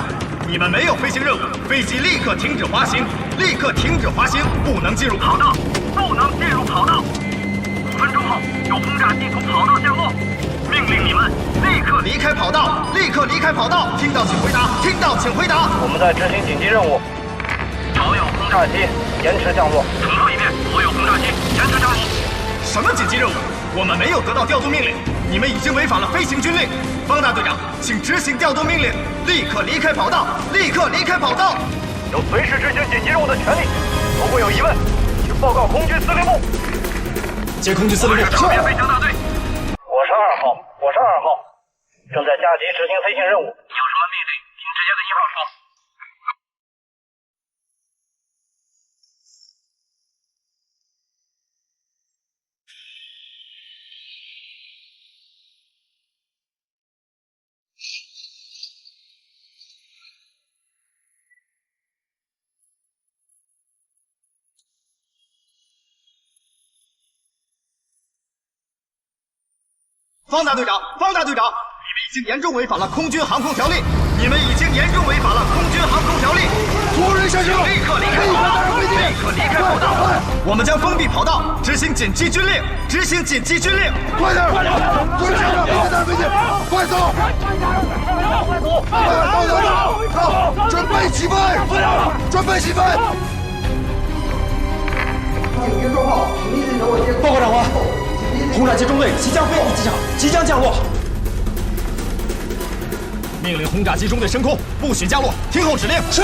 你们没有飞行任务，飞机立刻停止滑行，立刻停止滑行，不能进入跑道，不能进入跑道。5分钟后有轰炸机从跑道降落，命令你们立刻离开跑道，立刻离开跑道。听到请回答，听到请回答。我们在执行紧急任务，所有轰炸机延迟降落。重复一遍，所有轰炸机延迟降落。什么紧急任务？我们没有得到调度命令，你们已经违反了飞行军令。方大队长，请执行调度命令，立刻离开跑道，立刻离开跑道。有随时执行紧急任务的权利。如果有疑问，请报告空军司令部。接空军司令部。是。飞翔大队。我是2号，我是2号，正在加急执行飞行任务。有什么命令，请直接跟1号说。方大队长，方大队长，你们已经严重违反了空军航空条例，你们已经严重违反了空军航空条例。所有人下去，立刻离开跑道，立刻离开跑道。我们将封闭跑道，执行紧急军令，执行紧急军令。快点，快点，所有人下去，飞机，快走，快走，走，准备起飞，准备起飞。警员状况，请立即由我接。报告长官。轰炸机中队即将飞抵机场，即将降落。命令轰炸机中队升空，不许降落，听候指令。是。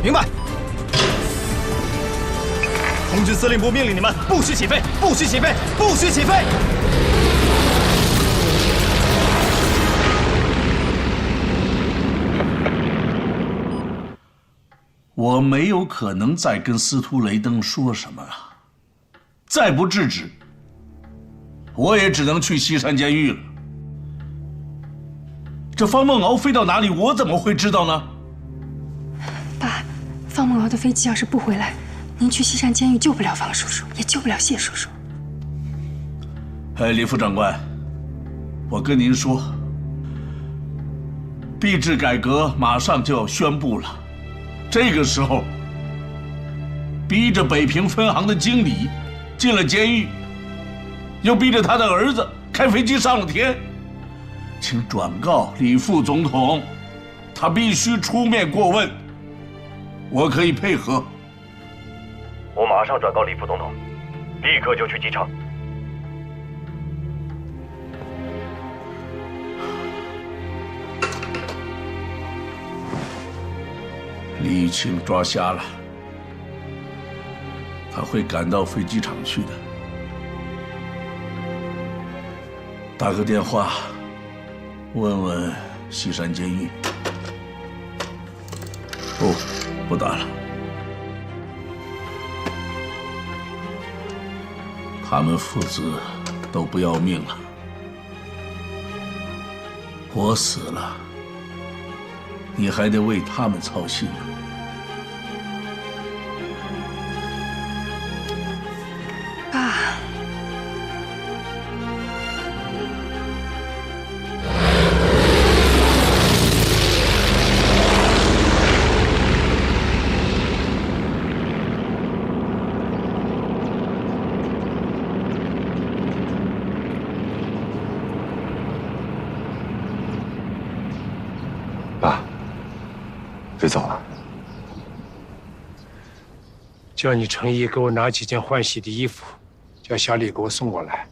明白。空军司令部命令你们不许起飞，不许起飞，不许起飞。我没有可能再跟司徒雷登说什么了，再不制止，我也只能去西山监狱了。这方梦敖飞到哪里，我怎么会知道呢？爸，方梦敖的飞机要是不回来，您去西山监狱救不了方叔叔，也救不了谢叔叔。哎，李副长官，我跟您说，币制改革马上就要宣布了。这个时候，逼着北平分行的经理进了监狱，又逼着他的儿子开飞机上了天，请转告李副总统，他必须出面过问。我可以配合。我马上转告李副总统，立刻就去机场。李玉清抓瞎了，他会赶到飞机场去的。打个电话，问问西山监狱。不打了。他们父子都不要命了，我死了，你还得为他们操心呢。爸，爸，飞走了。叫你程毅给我拿几件换洗的衣服，叫小李给我送过来。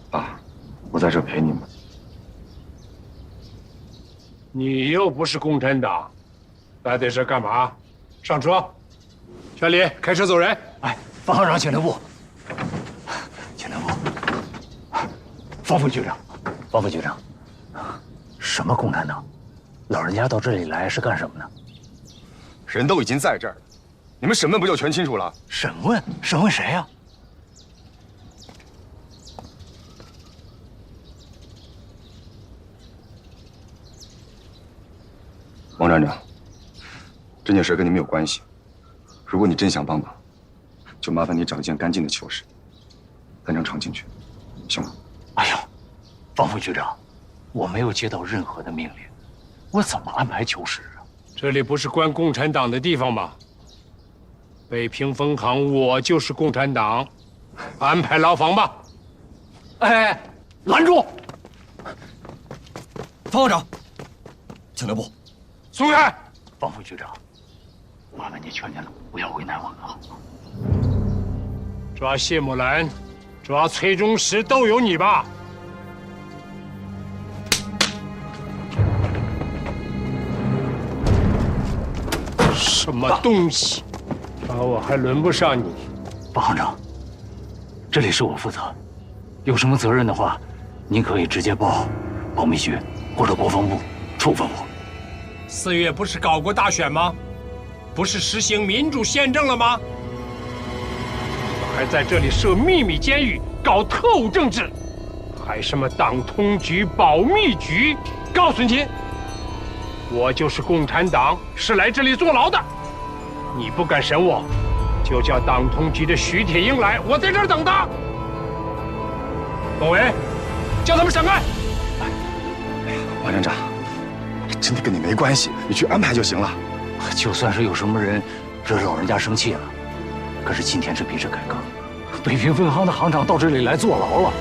爸，我在这陪你们。你又不是共产党，来在这干嘛？上车，小李，开车走人。哎，方行长，请留步，请留步。方副局长，方副局长，什么共产党？老人家到这里来是干什么呢？人都已经在这儿了，你们审问不就全清楚了？审问？审问谁呀？王站长，这件事跟你没有关系。如果你真想帮忙，就麻烦你找一件干净的囚室，单张床进去，行吗？哎呦，方副局长，我没有接到任何的命令，我怎么安排囚室啊？这里不是关共产党的地方吗？北平分行，我就是共产党，安排牢房吧。哎，拦住！方校长，请留步。松开！方副局长，麻烦你劝劝他，不要为难我们啊！抓谢木兰，抓崔中石都有你吧？什么东西？抓我还轮不上你。方行长，这里是我负责，有什么责任的话，您可以直接报保密局或者国防部处分我。4月不是搞过大选吗？不是实行民主宪政了吗？还在这里设秘密监狱，搞特务政治，还什么党通局、保密局？告诉你，我就是共产党，是来这里坐牢的。你不敢审我，就叫党通局的徐铁英来，我在这儿等他。董维，叫他们闪开！王站长，真的跟你没关系，你去安排就行了。就算是有什么人惹老人家生气了，可是今天是币制改革，北平分行的行长到这里来坐牢了，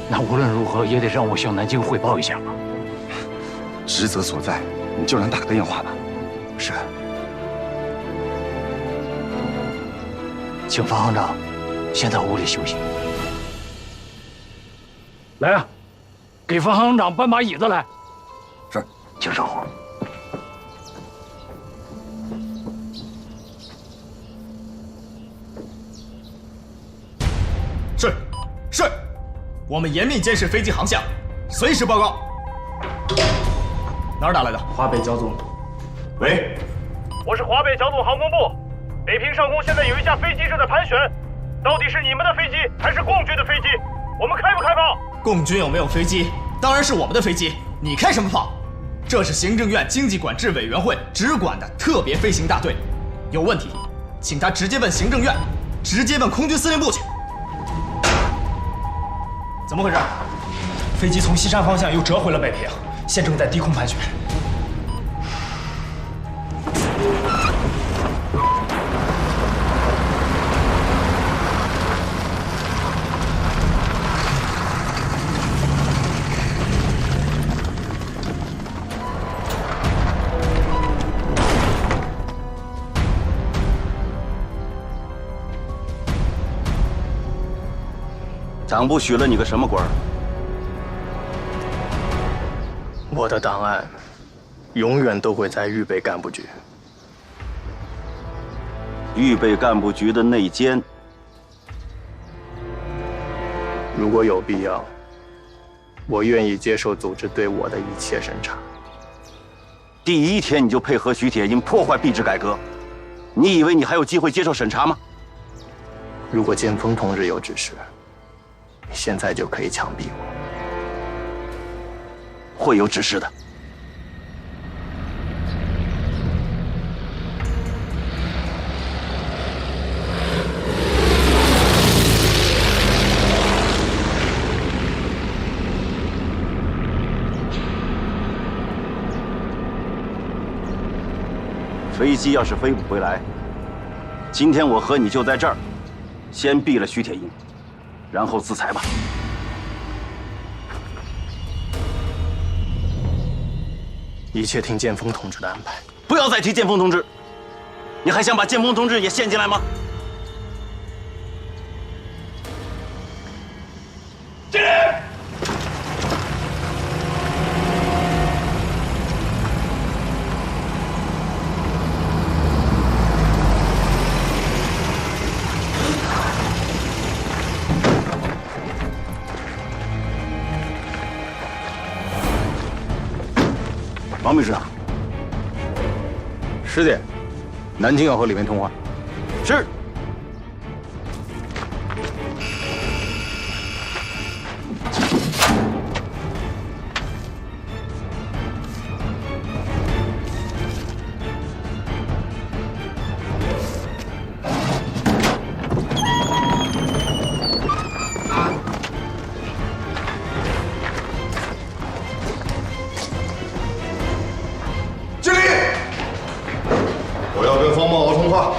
那无论如何也得让我向南京汇报一下吧。职责所在，你就能打个电话吧。是。请方行长先到屋里休息。来啊，给方行长搬把椅子来。是，请上火。是，我们严密监视飞机航向，随时报告。哪儿打来的？华北剿总。喂，我是华北剿总航空部。北平上空现在有一架飞机正在盘旋，到底是你们的飞机还是共军的飞机？我们开不开炮？共军有没有飞机？当然是我们的飞机，你开什么炮？这是行政院经济管制委员会直管的特别飞行大队，有问题，请他直接问行政院，直接问空军司令部去。怎么回事？飞机从西山方向又折回了北平，现正在低空盘旋。党部许了你个什么官儿？我的档案永远都会在预备干部局。预备干部局的内监。如果有必要，我愿意接受组织对我的一切审查。第一天你就配合徐铁英破坏币制改革，你以为你还有机会接受审查吗？如果剑锋同志有指示，你现在就可以枪毙我。会有指示的。飞机要是飞不回来，今天我和你就在这儿，先毙了徐铁英，然后自裁吧。一切听剑锋同志的安排。不要再提剑锋同志，你还想把建峰同志也陷进来吗？进来！王秘书长，10点，南京要和李梅通话。是。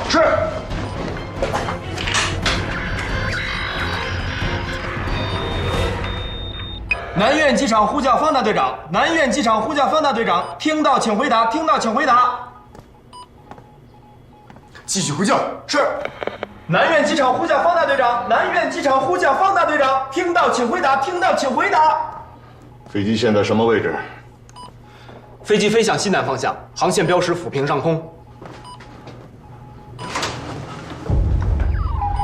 是。南苑机场呼叫方大队长，南苑机场呼叫方大队长，听到请回答，听到请回答。继续呼叫。是。南苑机场呼叫方大队长，南苑机场呼叫方大队长，听到请回答，听到请回答。飞机现在什么位置？飞机飞向西南方向，航线标识抚平上空。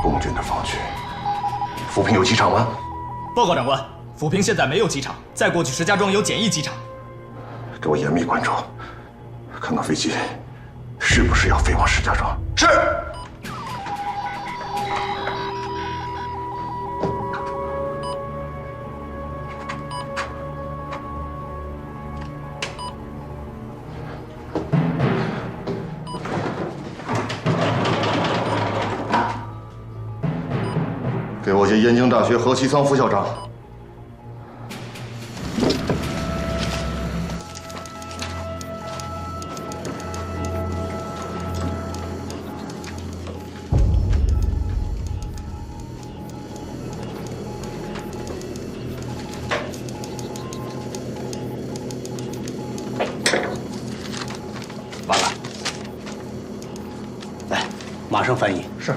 共军的防区，抚平有机场吗？报告长官，抚平现在没有机场，再过去石家庄有简易机场。给我严密关注，看看飞机是不是要飞往石家庄。是。给我接燕京大学何其仓副校长。完了，来，马上翻译。是。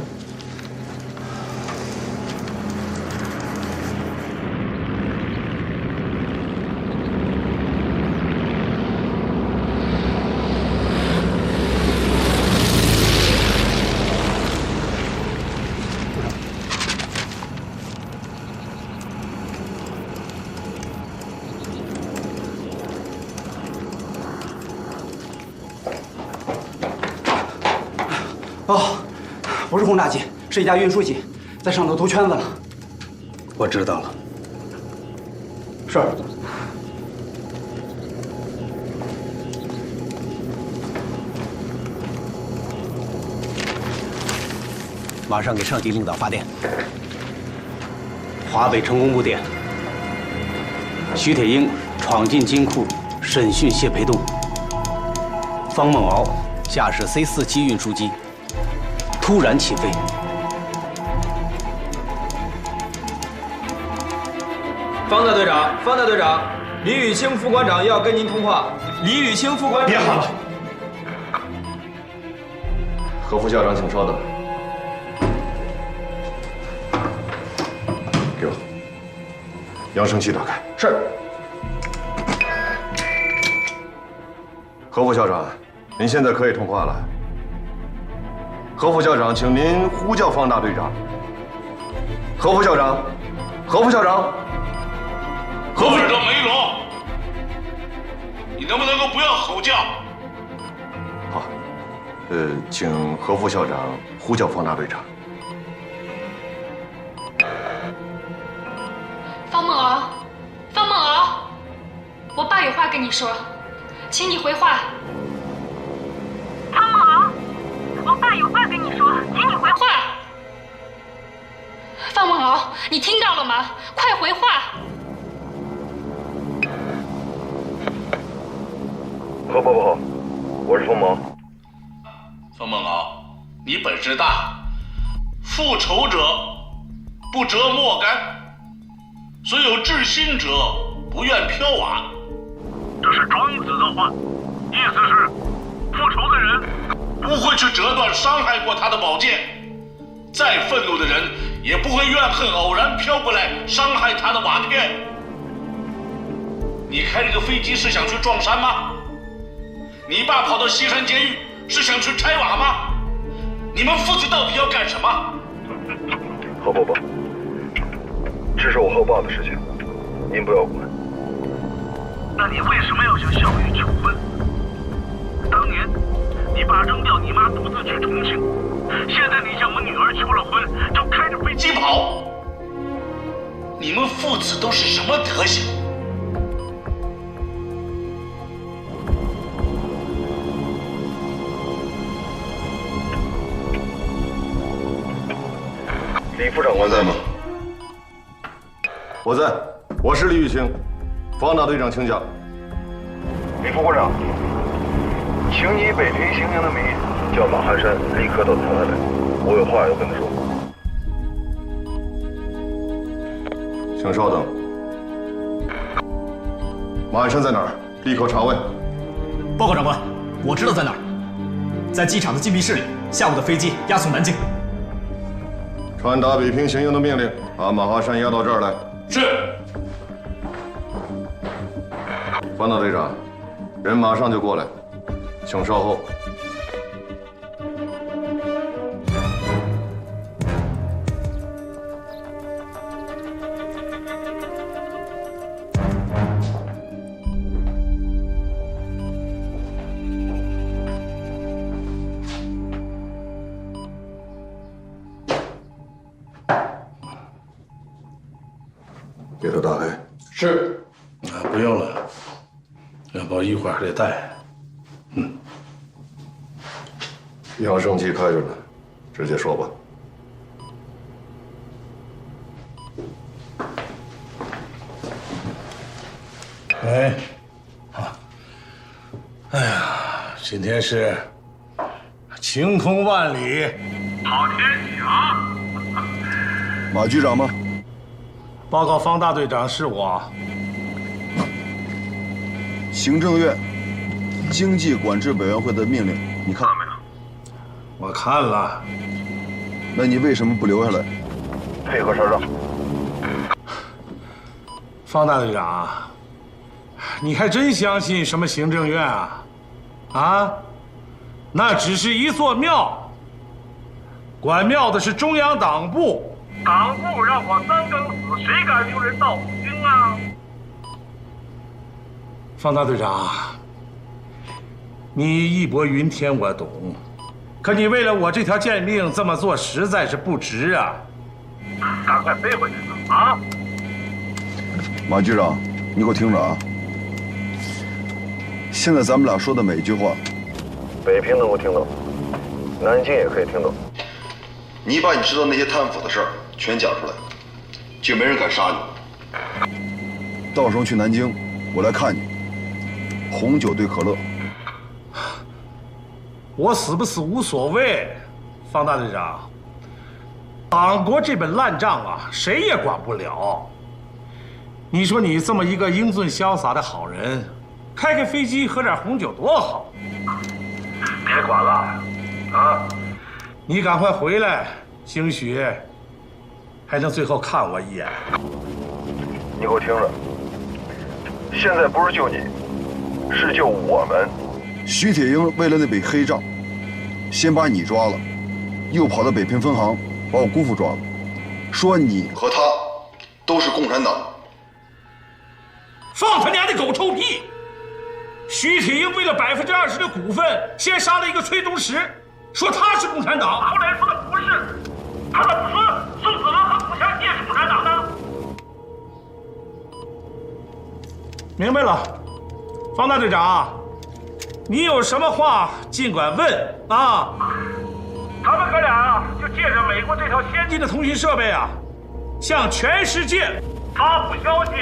哦，不是轰炸机，是一架运输机，在上头兜圈子了。我知道了。是。马上给上级领导发电。华北成功部电：徐铁英闯进金库审讯谢培栋。方梦敖驾驶 C47运输机突然起飞。方大队长，方大队长，李宇清副馆长要跟您通话。李宇清副馆长，别喊了。何副校长，请稍等。给我，扬声器打开。是。何副校长，您现在可以通话了。何副校长，请您呼叫方大队长。何副校长，何副校长。何副校长梅龙，你能不能够不要吼叫？好，请何副校长呼叫方大队长。方梦敖，方梦敖，我爸有话跟你说，请你回话。方梦敖，我爸有话跟你说，请你回话。方梦敖，你听到了吗？快回话！何伯伯好，我是冯蒙。方梦敖，你本事大，复仇者不折末干，虽有志心者不愿飘瓦。这是庄子的话，意思是复仇的人不会去折断伤害过他的宝剑。再愤怒的人，也不会怨恨偶然飘过来伤害他的瓦片。你开这个飞机是想去撞山吗？你爸跑到西山监狱是想去拆瓦吗？你们父子到底要干什么？何伯伯，这是我后爸的事情，您不要管。那你为什么要向小玉求婚？当年你爸扔掉你妈独自去重庆，现在你向我女儿求了婚，就开着飞机跑。你们父子都是什么德行？李副长官在吗？我在，我是李玉清，方大队长请讲。李副官长，请你以北平刑警的名义叫马汉山立刻到台湾来，我有话要跟他说。请稍等。马汉山在哪儿？立刻查问。报告长官，我知道在哪儿，在机场的禁闭室里。下午的飞机押送南京。传达北平行营的命令，把马华山押到这儿来。是。方大队长，人马上就过来，请稍后。给他打开。是。不用了，要不一会儿还得带。扬声器开着呢，直接说吧。哎，哎呀，今天是晴空万里，好天气啊！马局长吗？报告方大队长，是我。行政院经济管制委员会的命令，你看了没有？我看了。那你为什么不留下来，配合上任？方大队长，你还真相信什么行政院啊？啊，那只是一座庙，管庙的是中央党部。党部让我三更死，谁敢留人到府京啊？方大队长，你义薄云天我懂，可你为了我这条贱命这么做实在是不值啊！赶快背回去吧！啊！马局长，你给我听着啊！现在咱们俩说的每一句话，北平能够听懂，南京也可以听懂。你把你知道那些贪腐的事儿全讲出来，就没人敢杀你。到时候去南京，我来看你。红酒兑可乐，我死不死无所谓，方大队长。党国这本烂账啊，谁也管不了。你说你这么一个英俊潇洒的好人，开开飞机喝点红酒多好。别管了，啊，你赶快回来，兴许还能最后看我一眼。你给我听着，现在不是救你。是救我们。徐铁英为了那笔黑账，先把你抓了，又跑到北平分行把我姑父抓了，说你和他都是共产党。放他娘的狗臭屁！徐铁英为了20%的股份，先杀了一个崔中实，说他是共产党，后来说的不是，他怎么说宋子文和古强也是共产党呢？明白了。方大队长，你有什么话尽管问啊！他们哥俩就借着美国这套先进的通讯设备啊，向全世界发布消息。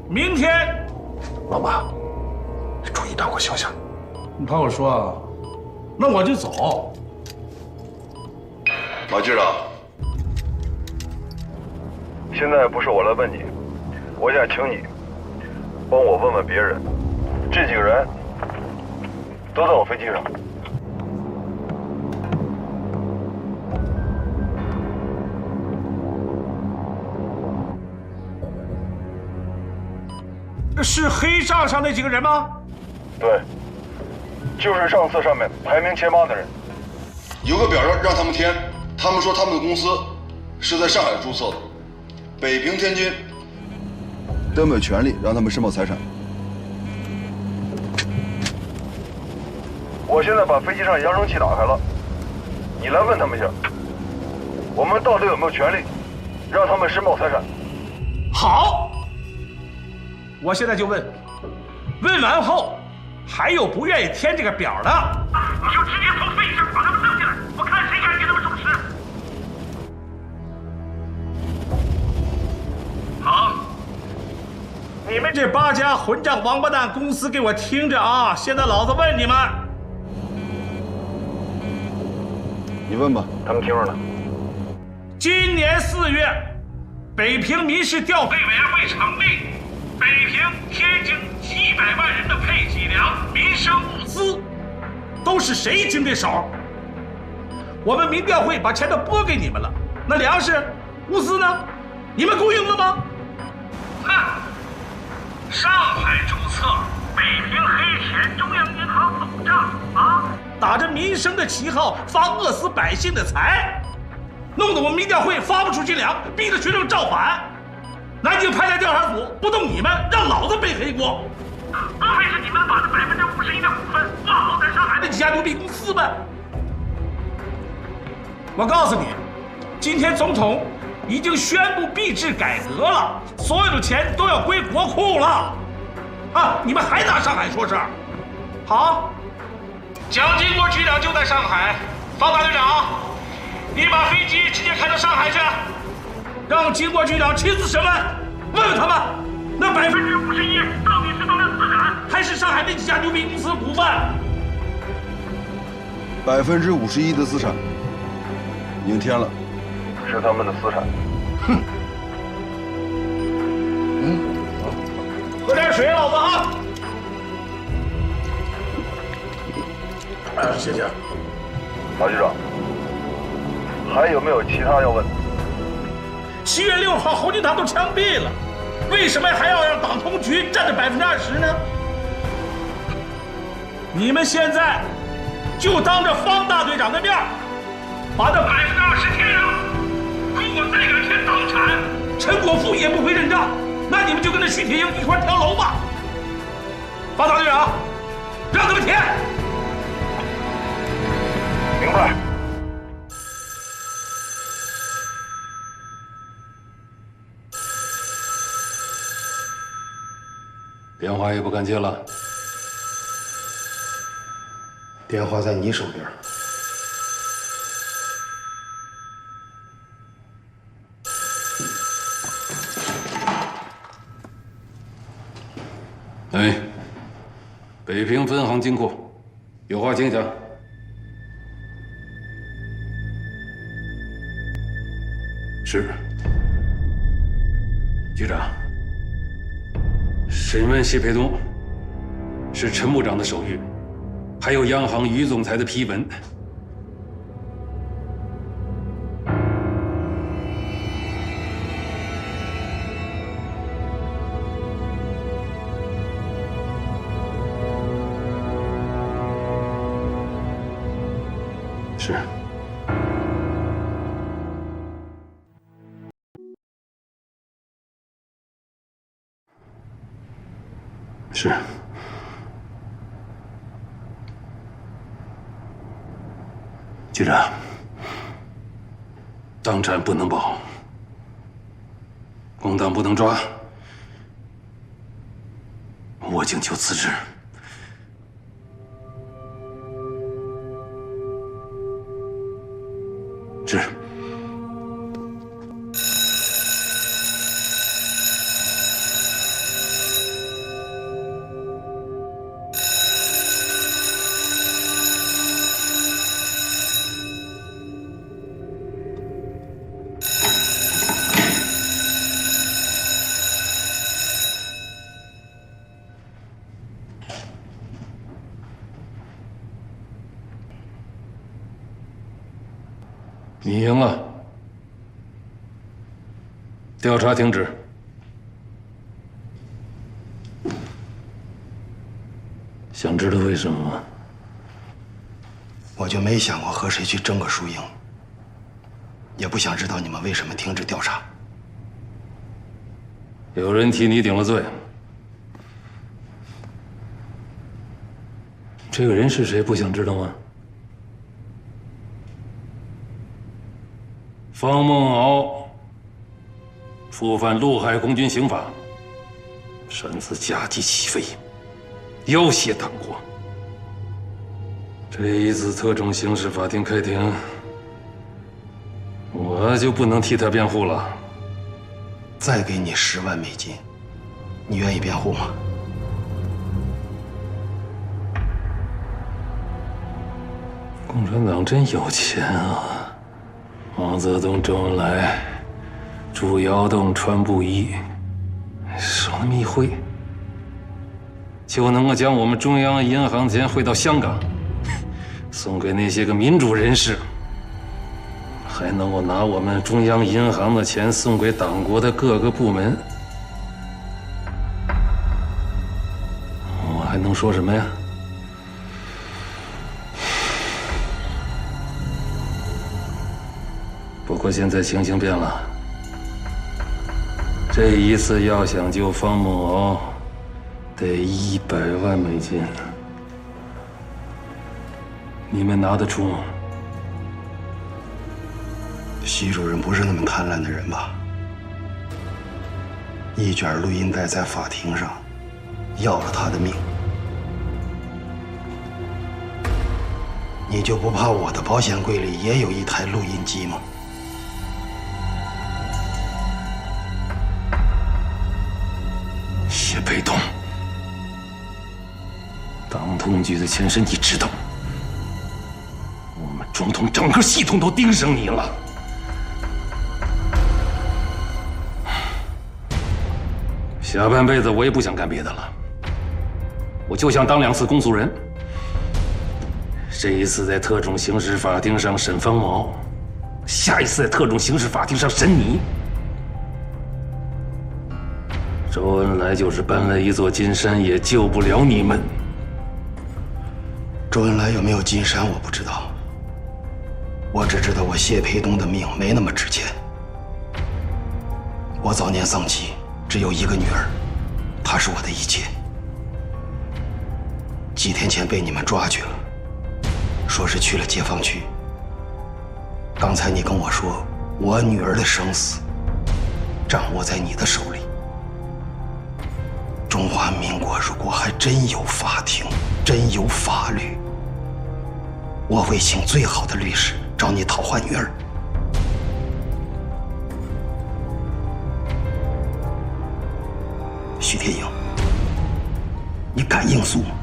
明天，老马，注意大伙消息。你怕我说啊？那我就走。马局长，现在不是我来问你，我想请你帮我问问别人，这几个人都在我飞机上。是黑账上那几个人吗？对，就是账册上面排名前8的人。有个表让他们填，他们说他们的公司是在上海注册的，北平、天津都没有权利让他们申报财产。我现在把飞机上扬声器打开了，你来问他们一下，我们到底有没有权利让他们申报财产？好，我现在就问，问完后还有不愿意填这个表的，你就直接从飞机上把他们扔进来，我看谁敢给他们主持。好，你们这8家混账王八蛋公司给我听着啊！现在老子问你们，你问吧，他们听着呢。今年4月，北平民事调配委员会成立，北平、天津几百万人的配给粮、民生物资，都是谁经的手？我们民调会把钱都拨给你们了，那粮食、物资呢？你们供应了吗？哼！上海注册北平黑钱中央银行总账啊，打着民生的旗号发饿死百姓的财，弄得我们民调会发不出去粮，逼着学生造反。南京派来调查组不动你们，让老子背黑锅。不还是你们把这51%的股份挖好在上海那几家牛逼公司呗？我告诉你，今天总统已经宣布币制改革了，所有的钱都要归国库了。啊，你们还拿上海说事儿？好，蒋经国局长就在上海，方大队长，你把飞机直接开到上海去，让经国局长亲自审问，问问他们，那51%到底是他们资产，还是上海那几家牛逼公司的股份？51%的资产已经填了，是他们的资产。哼。喝点水，老子啊！谢谢。马局长，还有没有其他要问？ 7月6号，侯金堂都枪毙了，为什么还要让党通局占着20%呢？你们现在就当着方大队长的面，把那20%填上。如果再敢填党产，陈果夫也不会认账，那你们就跟那徐铁英一块跳楼吧。方大队长，让他们填。明白。 电话也不敢接了。电话在你手边。哎，北平分行金库，有话请讲。是，局长。 审问谢培东是陈部长的手谕，还有央行于总裁的批文。是。 是，局长，党产不能保，共党不能抓，我请求辞职。是。 你赢了，调查停止。想知道为什么吗？我就没想过和谁去争个输赢，也不想知道你们为什么停止调查。有人替你顶了罪，这个人是谁？不想知道吗？方梦敖触犯陆海空军刑法，擅自架机起飞，要挟党国。这一次特种刑事法庭开庭，我就不能替他辩护了。再给你10万美金，你愿意辩护吗？共产党真有钱啊！毛泽东、周恩来、朱尧栋、川布衣，手那么一挥，就能够将我们中央银行钱汇到香港，送给那些个民主人士，还能够拿我们中央银行的钱送给党国的各个部门，我还能说什么呀？不过现在情形变了，这一次要想救方梦敖，得100万美金，你们拿得出吗？习主任不是那么贪婪的人吧？一卷录音带在法庭上要了他的命，你就不怕我的保险柜里也有一台录音机吗？谢培东，党通局的前身你知道，我们中统整个系统都盯上你了。下半辈子我也不想干别的了，我就想当2次公诉人。这一次在特种刑事法庭上审方梦敖，下一次在特种刑事法庭上审你。周恩来就是搬了一座金山，也救不了你们。周恩来有没有金山我不知道，我只知道我谢培东的命没那么值钱。我早年丧妻，只有一个女儿，她是我的一切。几天前被你们抓去了，说是去了解放区。刚才你跟我说，我女儿的生死掌握在你的手里。中华民国如果还真有法庭，真有法律，我会请最好的律师找你讨还女儿。徐天营，你敢应诉吗？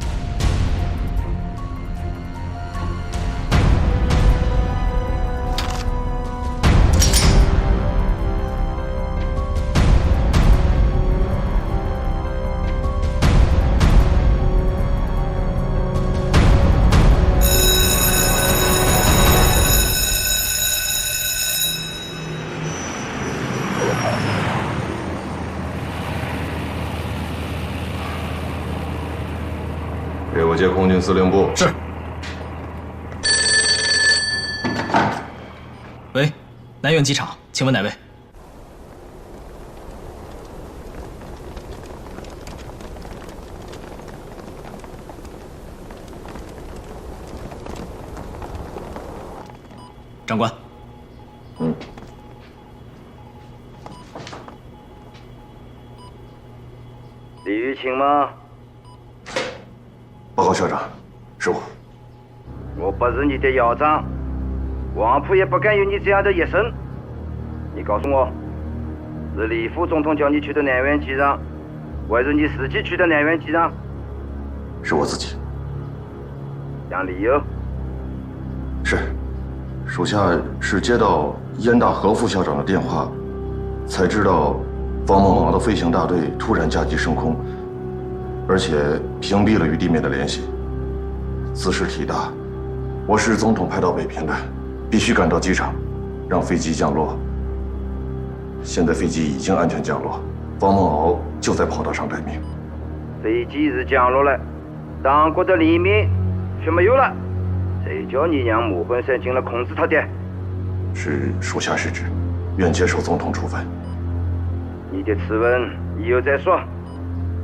给我接空军司令部。是。喂，南苑机场，请问哪位？长官。李玉清吗？报告校长，是我。我不是你的校长，黄埔也不敢有你这样的一生。你告诉我，是李副总统叫你去的南苑机场，还是你自己去的南苑机场？是我自己。讲理由。是，属下是接到燕大何副校长的电话，才知道方梦敖的飞行大队突然架机升空，而且屏蔽了与地面的联系。此事体大，我是总统派到北平的，必须赶到机场，让飞机降落。现在飞机已经安全降落，方梦敖就在跑道上待命。飞机是降落了，党国的黎明却没有了，谁叫你让穆本省进来控制他的？是属下失职，愿接受总统处分。你的此文以后再说。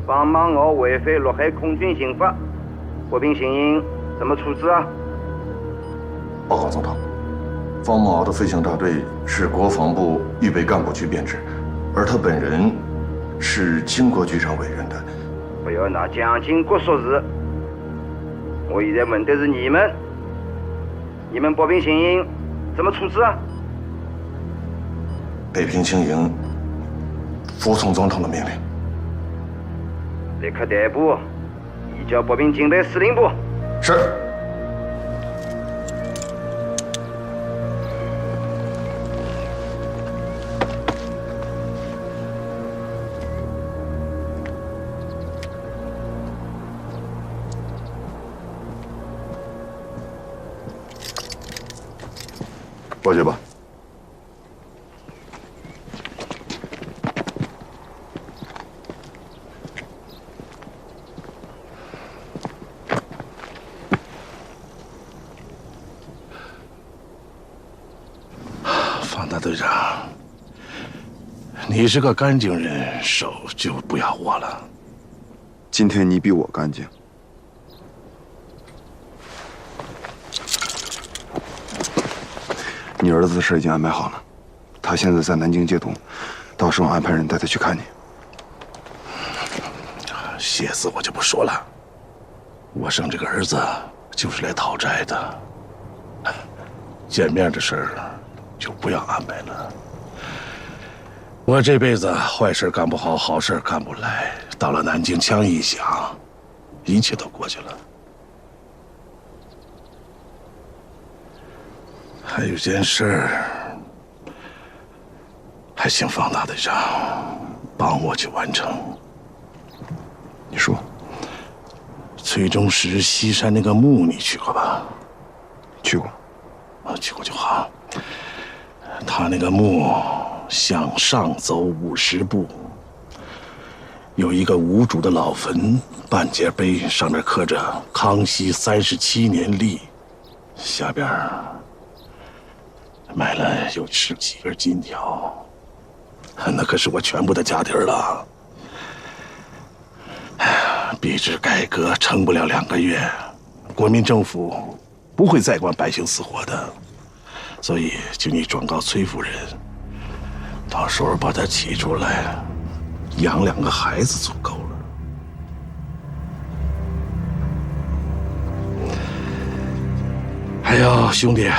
方莽敖违反陆海空军刑法，国民行营怎么处置啊？报告总统，方莽敖的飞行大队是国防部预备干部局编制，而他本人是经国局长委任的。不要拿蒋经国说事。我现在问的是你们国民行营怎么处置啊？北平行营服从总统的命令。立刻逮捕，移交国民警备司令部。是。过去吧。方大队长，你是个干净人，手就不要握了。今天你比我干净。你儿子的事已经安排好了，他现在在南京接通，到时候安排人带他去看你。谢字我就不说了，我生这个儿子就是来讨债的，见面的事儿就不要安排了。我这辈子坏事干不好，好事干不来，到了南京枪一响，一切都过去了。还有件事儿，还请方大队长帮我去完成。你说，崔中石西山那个墓你去过吧？去过。去过就好。他那个墓向上走50步，有一个无主的老坟，半截碑上面刻着“康熙37年立”，下边埋了有10几根金条，那可是我全部的家底儿了。币制改革撑不了2个月，国民政府不会再管百姓死活的，所以请你转告崔夫人，到时候把她起出来，养2个孩子足够了。还有兄弟，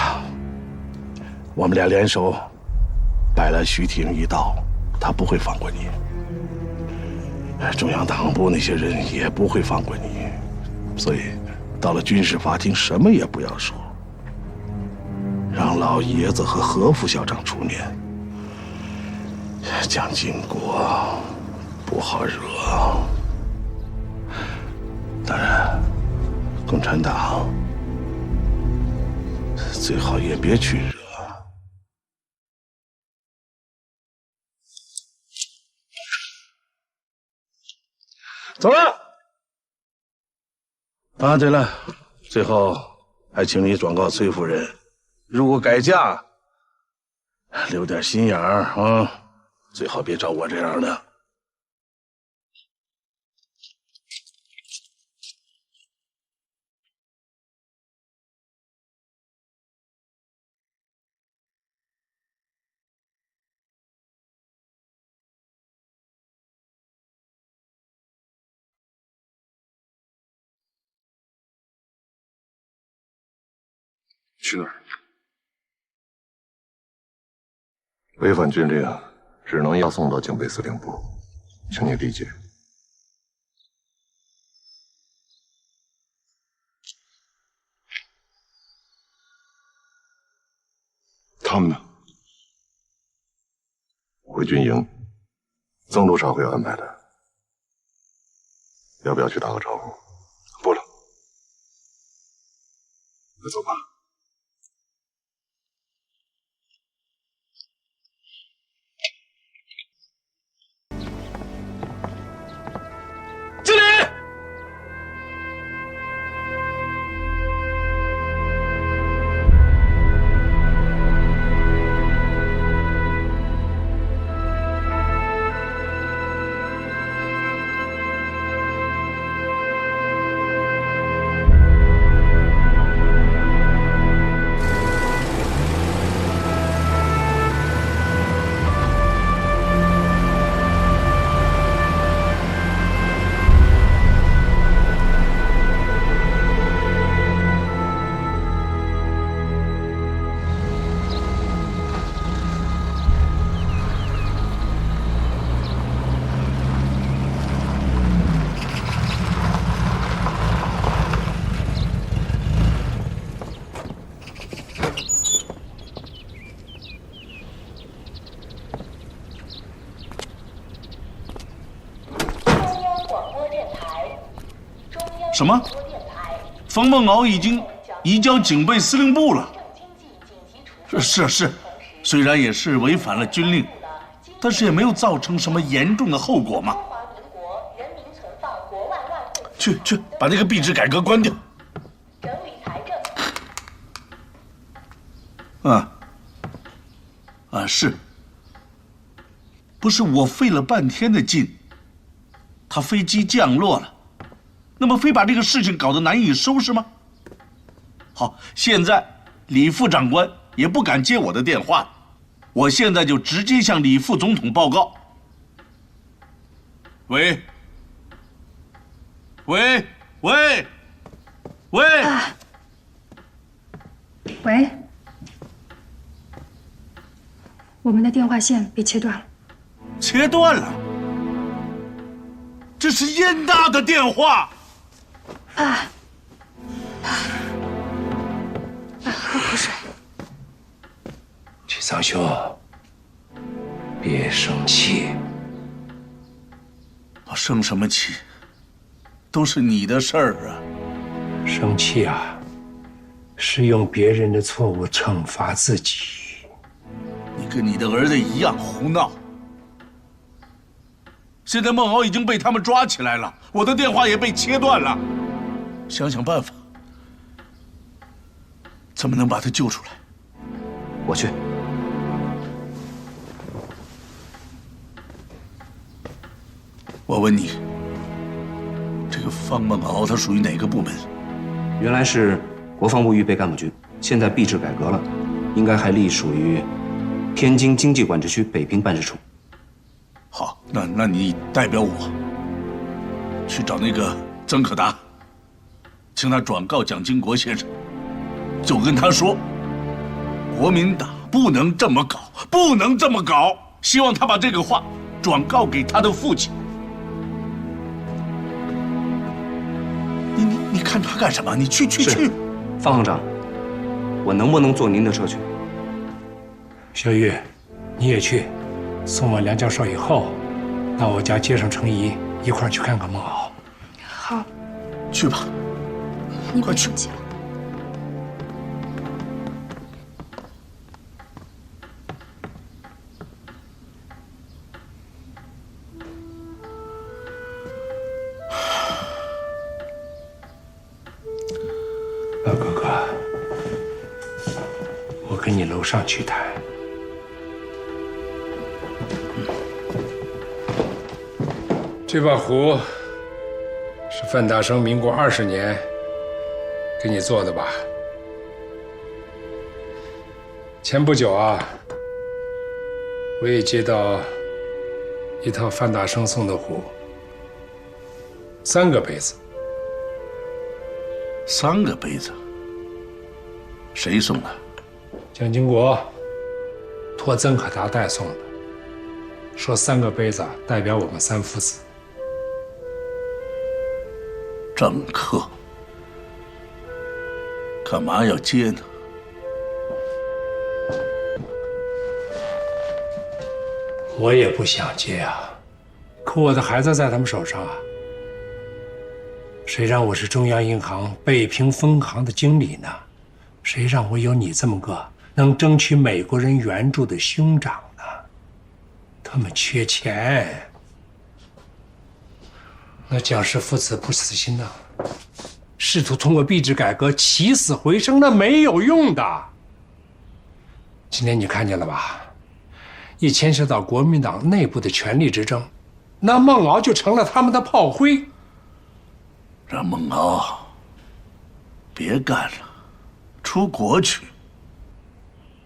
我们俩联手摆了徐廷一道，他不会放过你。中央党部那些人也不会放过你，所以到了军事法庭什么也不要说，让老爷子和何副校长出面。蒋经国不好惹，当然，共产党最好也别去惹。走了。啊，对了，最后还请你转告崔夫人，如果改嫁，留点心眼儿啊，最好别找我这样的。去哪儿？违反军令，只能押送到警备司令部，请你理解。他们呢？回军营，曾督察会安排的。要不要去打个招呼？不了，那走吧。经理，什么？方梦敖已经移交警备司令部了？是，虽然也是违反了军令，但是也没有造成什么严重的后果嘛。去，把那个币制改革关掉。是，不是我费了半天的劲，他飞机降落了，那么非把这个事情搞得难以收拾吗？好，现在李副长官也不敢接我的电话了，我现在就直接向李副总统报告。喂，喂，我们的电话线被切断了。切断了？这是燕大的电话。喝口水。齐藏兄，别生气。我生什么气？都是你的事儿啊！生气啊，是用别人的错误惩罚自己。你跟你的儿子一样胡闹。现在孟敖已经被他们抓起来了，我的电话也被切断了。想想办法，怎么能把他救出来？我去。我问你，这个方孟敖他属于哪个部门？原来是国防部预备干部局，现在币制改革了，应该还隶属于天津经济管制区北平办事处。好，那你代表我去找那个曾可达，请他转告蒋经国先生，就跟他说，国民党不能这么搞，不能这么搞，希望他把这个话转告给他的父亲。你看他干什么？你去！方行长，我能不能坐您的车去？小玉，你也去，送完梁教授以后，到我家接上程怡，一块儿去看看孟敖。好，去吧，你快去。老哥哥，我跟你楼上去谈。这把壶是范大生民国20年给你做的吧？前不久啊，我也接到一套范大生送的壶，3个杯子。3个杯子，谁送的？蒋经国托曾可达代送的，说3个杯子代表我们3父子。政客干嘛要接呢？我也不想接啊，可我的孩子在他们手上啊。谁让我是中央银行北平分行的经理呢？谁让我有你这么个能争取美国人援助的兄长呢？他们缺钱。那蒋氏父子不死心呐，试图通过币制改革起死回生，那没有用的。今天你看见了吧？一牵涉到国民党内部的权力之争，那孟敖就成了他们的炮灰。让孟敖别干了，出国去。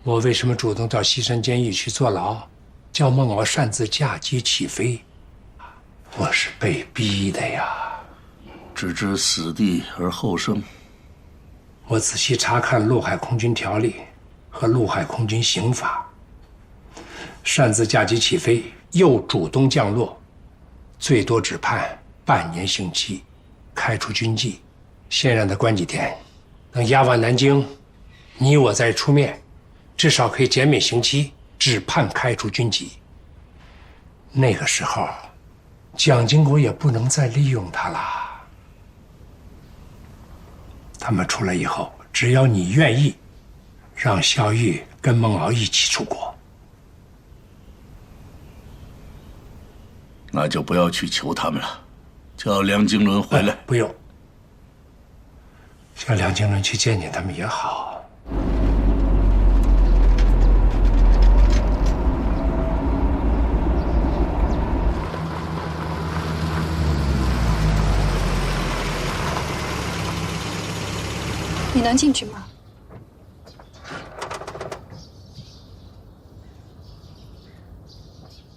我为什么主动到西山监狱去坐牢，叫孟敖擅自驾机起飞？我是被逼的呀。置之死地而后生。我仔细查看《陆海空军条例》和《陆海空军刑法》，擅自驾机起飞又主动降落，最多只判半年刑期，开除军纪。先让他关几天，等押往南京，你我再出面，至少可以减免刑期，只判开除军纪。那个时候，蒋经国也不能再利用他了。他们出来以后，只要你愿意，让萧玉跟孟敖一起出国，那就不要去求他们了，叫梁经纶回来。不用，叫梁经纶去见见他们也好。你能进去吗？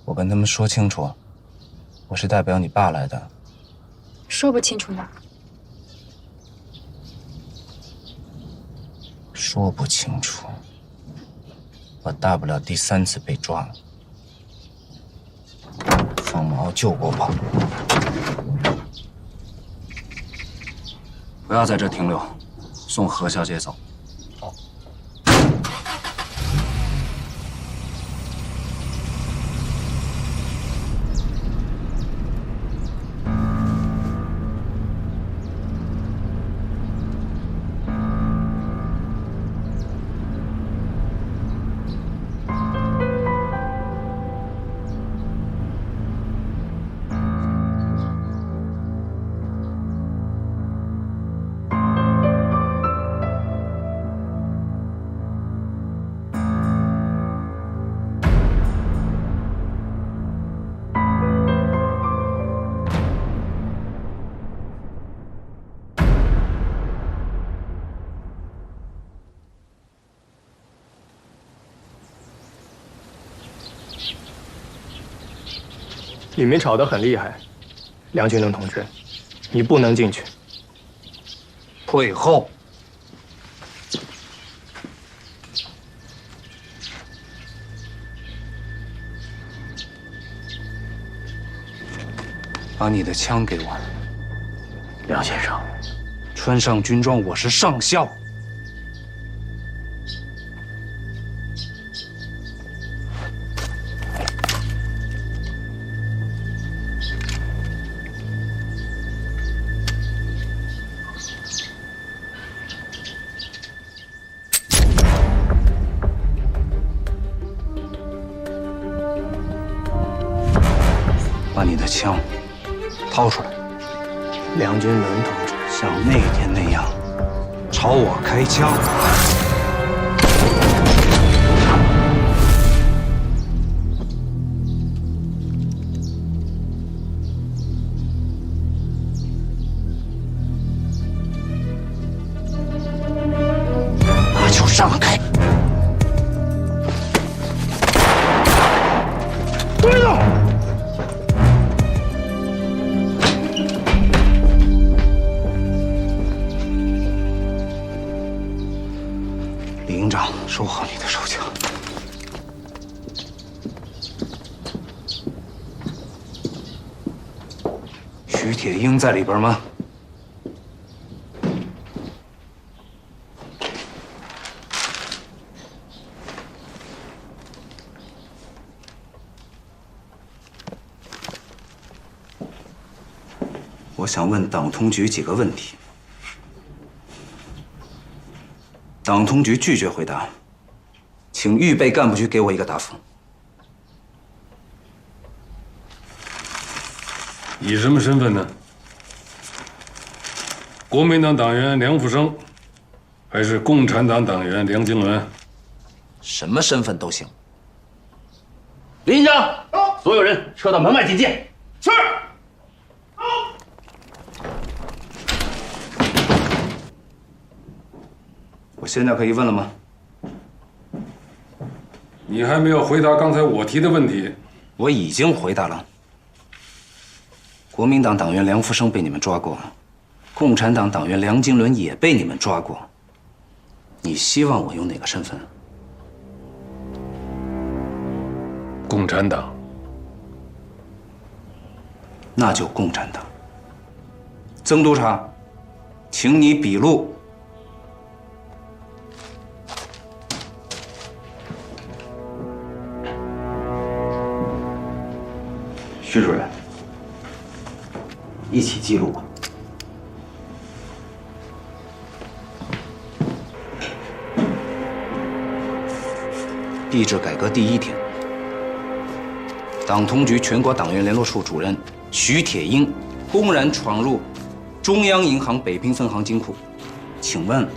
我跟他们说清楚，我是代表你爸来的。说不清楚呢。说不清楚，我大不了第3次被抓，方孟敖救过我。不要在这停留，送何小姐走。里面吵得很厉害，梁经纶同志，你不能进去。退后。把你的枪给我。梁先生，穿上军装，我是上校。把你的枪掏出来。梁经纶同志，像那天那样朝我开枪。那就让开。对了。营长，收好你的手枪。徐铁英在里边吗？我想问党通局几个问题。党通局拒绝回答，请预备干部局给我一个答复。以什么身份呢？国民党党员梁福生，还是共产党党员梁经纶？什么身份都行。林营长，所有人撤到门外警戒。是。我现在可以问了吗？你还没有回答刚才我提的问题。我已经回答了。国民党党员梁福生被你们抓过，共产党党员梁经纶也被你们抓过。你希望我用哪个身份？共产党。那就共产党。曾督察，请你笔录。徐主任，一起记录吧。币制改革第1天，党统局全国党员联络处主任徐铁英公然闯入中央银行北平分行金库，请问，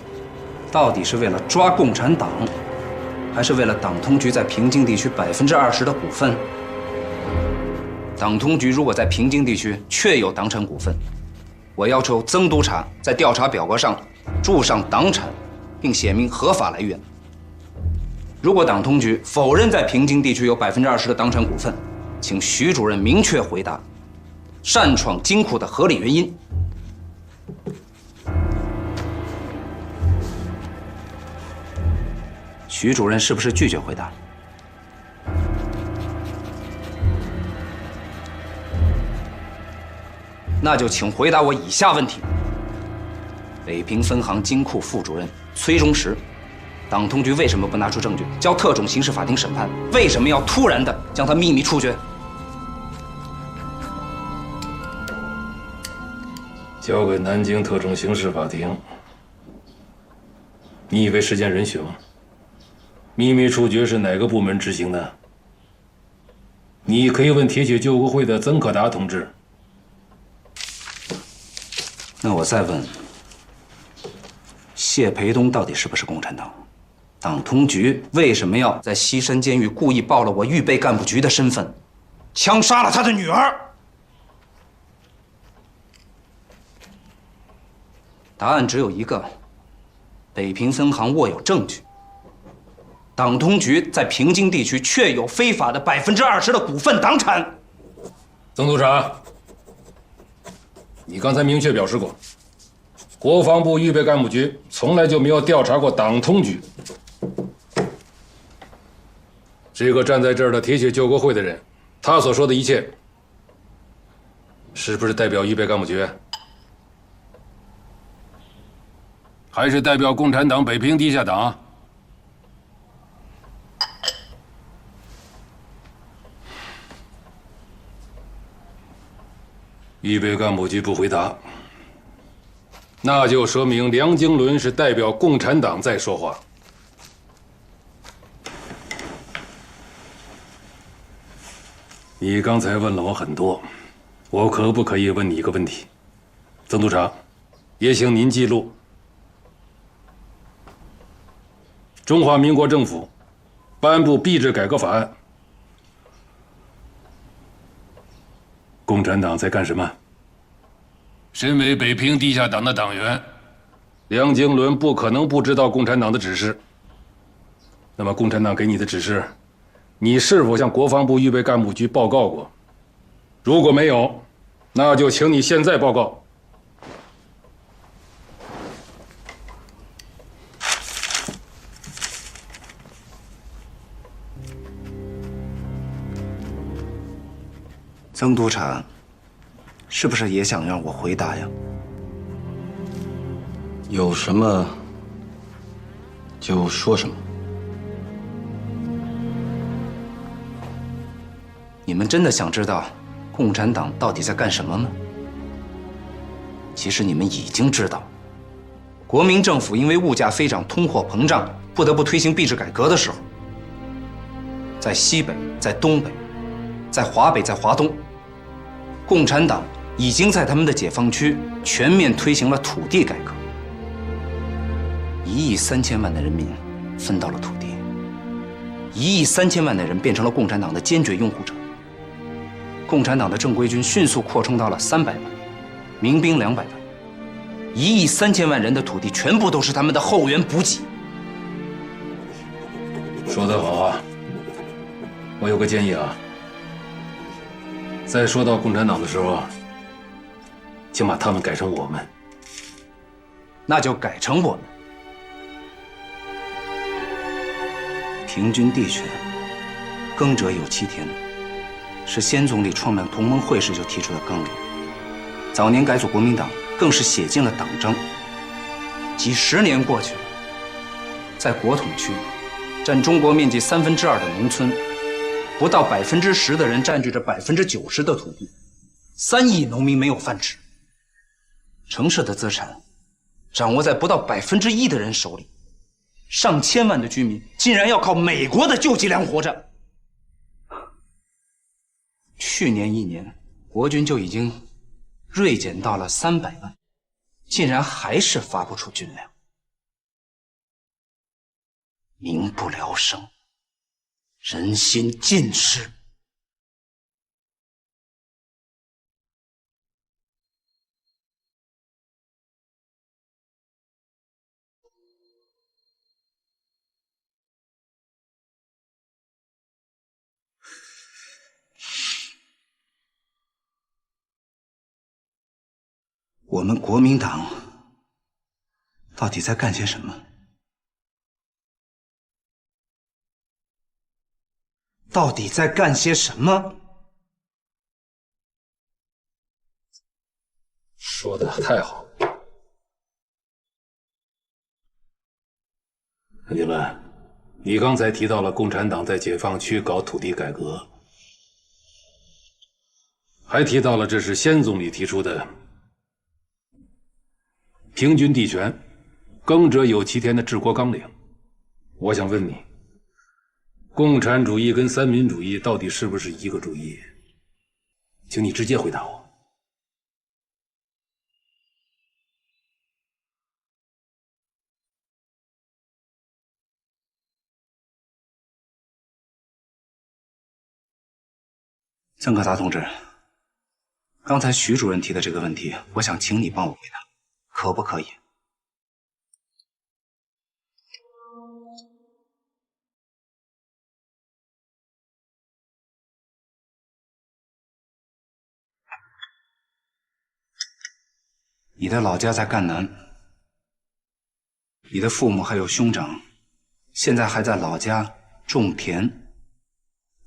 到底是为了抓共产党，还是为了党统局在平津地区20%的股份？党统局如果在平津地区确有党产股份，我要求曾督察在调查表格上注上党产，并写明合法来源。如果党统局否认在平津地区有20%的党产股份，请徐主任明确回答擅闯金库的合理原因。徐主任是不是拒绝回答？那就请回答我以下问题：北平分行金库副主任崔忠实，党统局为什么不拿出证据交特种刑事法庭审判？为什么要突然的将他秘密处决？交给南京特种刑事法庭。你以为时间允许吗？秘密处决是哪个部门执行的？你可以问铁血救国会的曾可达同志。那我再问，谢培东到底是不是共产党？党统局为什么要在西山监狱故意暴露我预备干部局的身份，枪杀了他的女儿？答案只有一个：北平分行握有证据，党统局在平津地区确有非法的20%的股份党产。曾督察，你刚才明确表示过，国防部预备干部局从来就没有调查过党统局。这个站在这儿的铁血救国会的人，他所说的一切，是不是代表预备干部局？还是代表共产党北平地下党？预备干部局不回答，那就说明梁经纶是代表共产党在说话。你刚才问了我很多，我可不可以问你一个问题？曾督察，也请您记录。中华民国政府颁布币制改革法案，共产党在干什么？身为北平地下党的党员，梁经纶不可能不知道共产党的指示。那么，共产党给你的指示，你是否向国防部预备干部局报告过？如果没有，那就请你现在报告。曾督察，是不是也想让我回答呀？有什么就说什么。你们真的想知道共产党到底在干什么吗？其实你们已经知道，国民政府因为物价飞涨、通货膨胀，不得不推行币制改革的时候，在西北、在东北、在华北、在华东，共产党已经在他们的解放区全面推行了土地改革。1亿3千万的人民分到了土地，1亿3千万的人变成了共产党的坚决拥护者。共产党的正规军迅速扩充到了300万，民兵200万，1亿3千万人的土地全部都是他们的后援补给。说得好啊！我有个建议啊，在说到共产党的时候，请把他们改成我们。那就改成我们。平均地权，耕者有其田，是先总理创办同盟会时就提出的纲领。早年改组国民党，更是写进了党章。几十年过去了，在国统区，占中国面积2/3的农村，不到10%的人占据着90%的土地，3亿农民没有饭吃。城市的资产掌握在不到1%的人手里，上千万的居民竟然要靠美国的救济粮活着。去年1年，国军就已经锐减到了300万，竟然还是发不出军粮，民不聊生，人心尽失。我们国民党到底在干些什么？到底在干些什么？说的太好。兄弟们，你刚才提到了共产党在解放区搞土地改革，还提到了这是先总理提出的平均地权，耕者有其田的治国纲领。我想问你，共产主义跟三民主义到底是不是一个主义？请你直接回答我。曾克达同志，刚才徐主任提的这个问题，我想请你帮我回答，可不可以？你的老家在赣南，你的父母还有兄长，现在还在老家种田。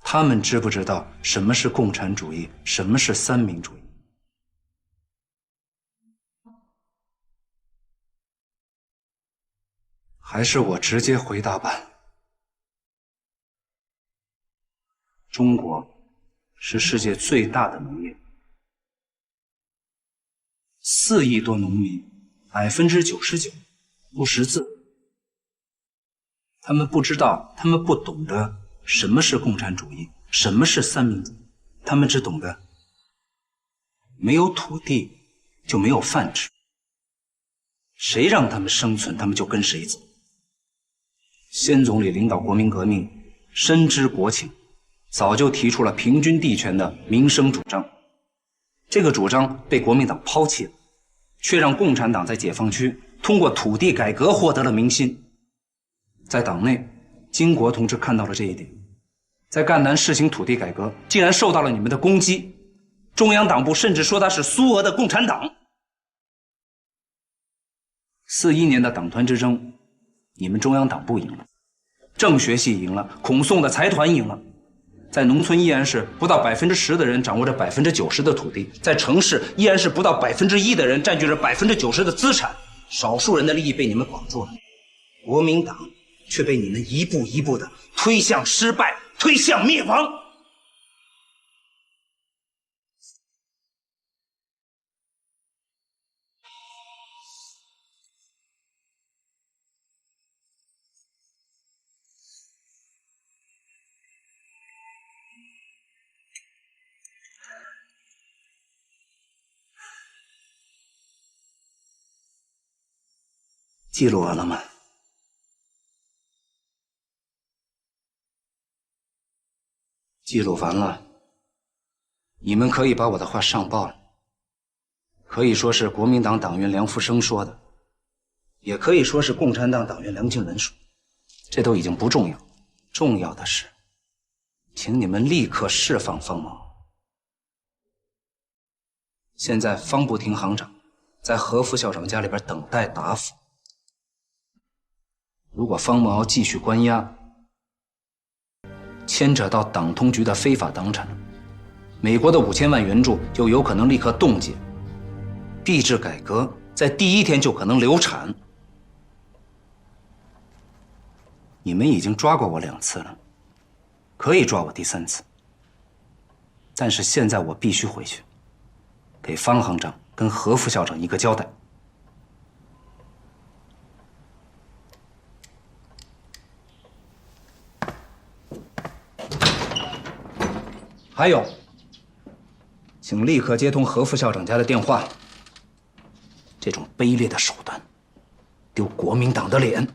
他们知不知道什么是共产主义，什么是三民主义？还是我直接回答吧。中国是世界最大的农业，4亿多农民，99%不识字，他们不知道，他们不懂得什么是共产主义，什么是三民主义，他们只懂得没有土地就没有饭吃，谁让他们生存，他们就跟谁走。先总理领导国民革命，深知国情，早就提出了平均地权的民生主张，这个主张被国民党抛弃了，却让共产党在解放区通过土地改革获得了民心。在党内，金国同志看到了这一点，在赣南实行土地改革，竟然受到了你们的攻击，中央党部甚至说他是苏俄的共产党。41年的党团之争，你们中央党部赢了，政学系赢了，孔宋的财团赢了。在农村依然是不到10%的人掌握着90%的土地，在城市依然是不到1%的人占据着90%的资产，少数人的利益被你们绑住了，国民党却被你们一步一步的推向失败，推向灭亡。记录完了吗？记录完了，你们可以把我的话上报了，可以说是国民党党员梁福生说的，也可以说是共产党党员梁敬伦说的，这都已经不重要，重要的是，请你们立刻释放方某。现在方步亭行长在何副校长家里边等待答复。如果方某继续关押，牵扯到党通局的非法党产，美国的5000万援助就有可能立刻冻结，币制改革在第1天就可能流产。你们已经抓过我2次了，可以抓我第3次，但是现在我必须回去，给方行长跟何副校长一个交代。还有，请立刻接通何副校长家的电话。这种卑劣的手段，丢国民党的脸。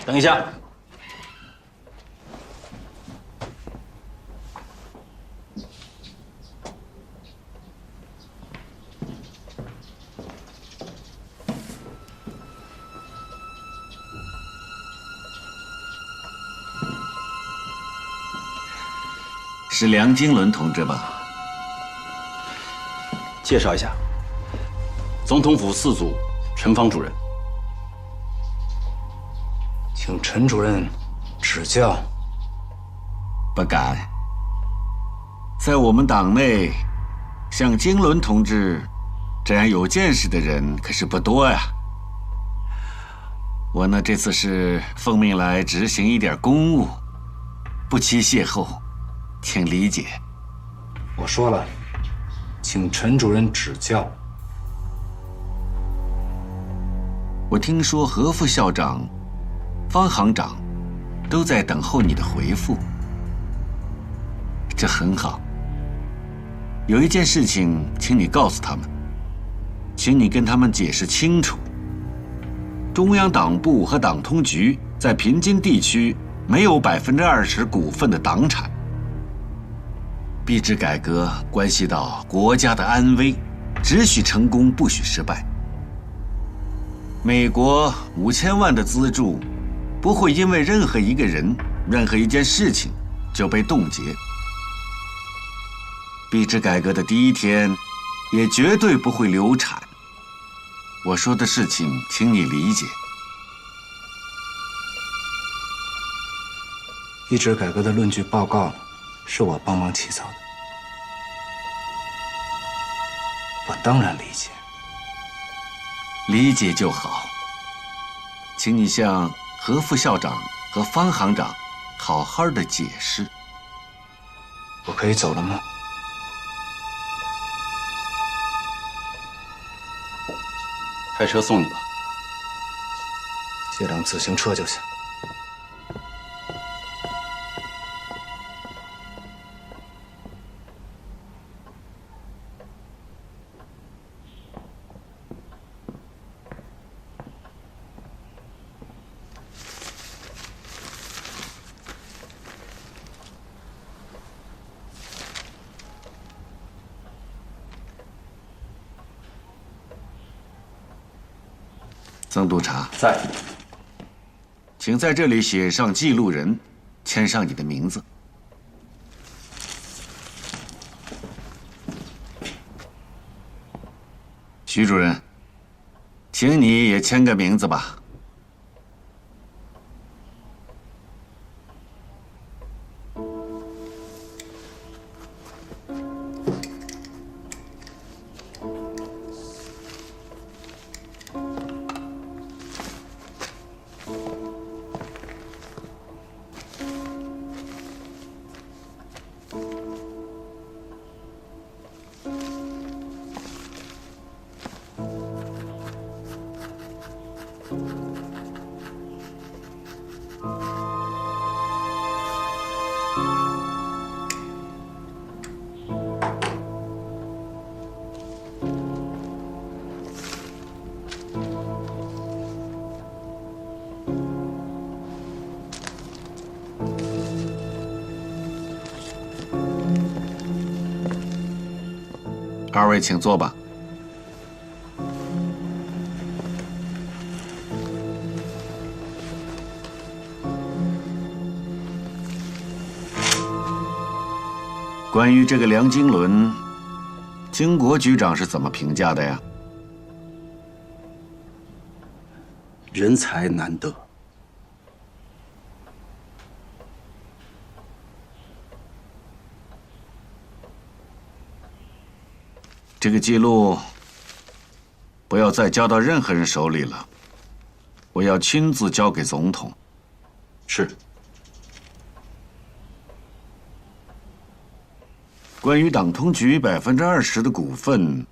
等一下。是梁经纶同志吧？介绍一下，总统府4组陈芳主任，请陈主任指教。不敢，在我们党内，像经纶同志这样有见识的人可是不多呀。我呢，这次是奉命来执行一点公务，不期邂逅。请理解。我说了，请陈主任指教。我听说何副校长、方行长都在等候你的回复，这很好。有一件事情，请你告诉他们，请你跟他们解释清楚。中央党部和党通局在平津地区没有20%股份的党产。币制改革关系到国家的安危，只许成功，不许失败。美国5000万的资助，不会因为任何一个人、任何一件事情就被冻结。币制改革的第一天，也绝对不会流产。我说的事情，请你理解。币制改革的论据报告。是我帮忙起草的，我当然理解。理解就好，请你向何副校长和方行长好好的解释。我可以走了吗？开车送你吧。借辆自行车就行。曾督察在，请在这里写上记录人，签上你的名字。徐主任，请你也签个名字吧。二位请坐吧。关于这个梁经纶，经国局长是怎么评价的呀？人才难得。这个记录不要再交到任何人手里了，我要亲自交给总统。是。关于党通局20%的股份，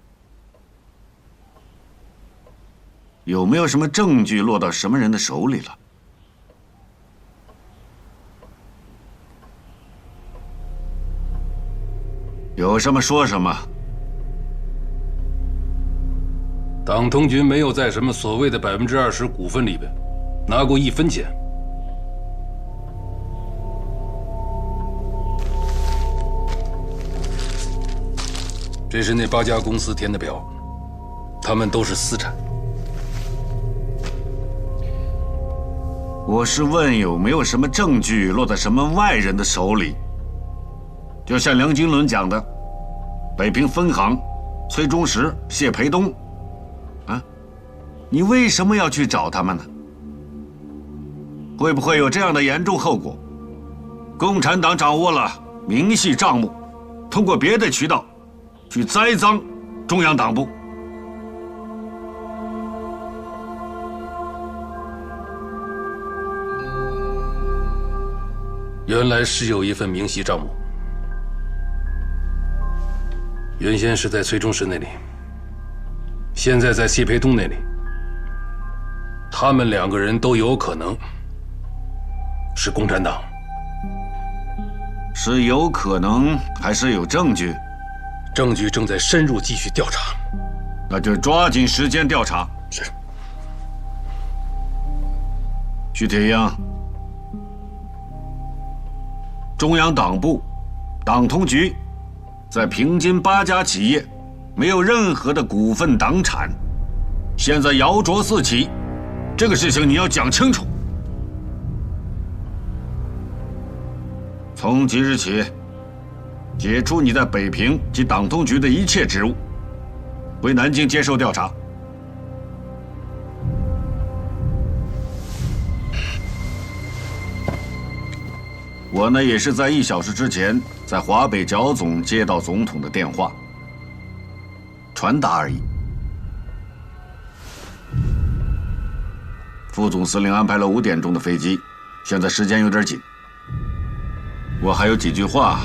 有没有什么证据落到什么人的手里了？有什么说什么。党通局没有在什么所谓的20%股份里边拿过1分钱。这是那8家公司填的表，他们都是私产。我是问有没有什么证据落在什么外人的手里？就像梁金伦讲的，北平分行、崔中实、谢培东，你为什么要去找他们呢？会不会有这样的严重后果？共产党掌握了明细账目，通过别的渠道去栽赃中央党部。原来是有一份明细账目，原先是在崔中实那里，现在在谢培东那里。他们2个人都有可能是共产党。是有可能还是有证据？证据正在深入继续调查。那就抓紧时间调查。是。徐铁英，中央党部、党通局在平津8家企业没有任何的股份党产，现在谣诼四起，这个事情你要讲清楚。从即日起，解除你在北平及党通局的一切职务，回南京接受调查。我呢也是在1小时之前在华北剿总接到总统的电话，传达而已。副总司令安排了5点钟的飞机，现在时间有点紧。我还有几句话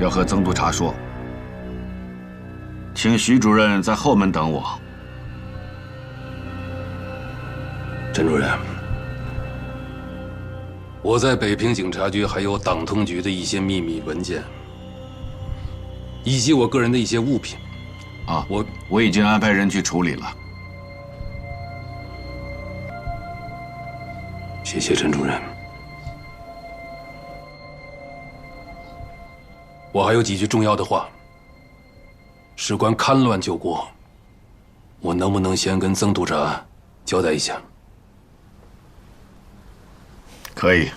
要和曾督察说，请徐主任在后门等我。陈主任，我在北平警察局还有党通局的一些秘密文件，以及我个人的一些物品。我已经安排人去处理了。谢谢陈主任。我还有几句重要的话，事关戡乱救国，我能不能先跟曾督察交代一下？可以。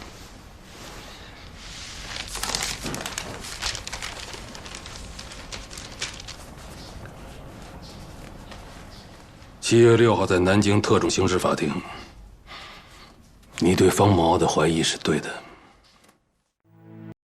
7月6号在南京特种刑事法庭，你对方某敖的怀疑是对的。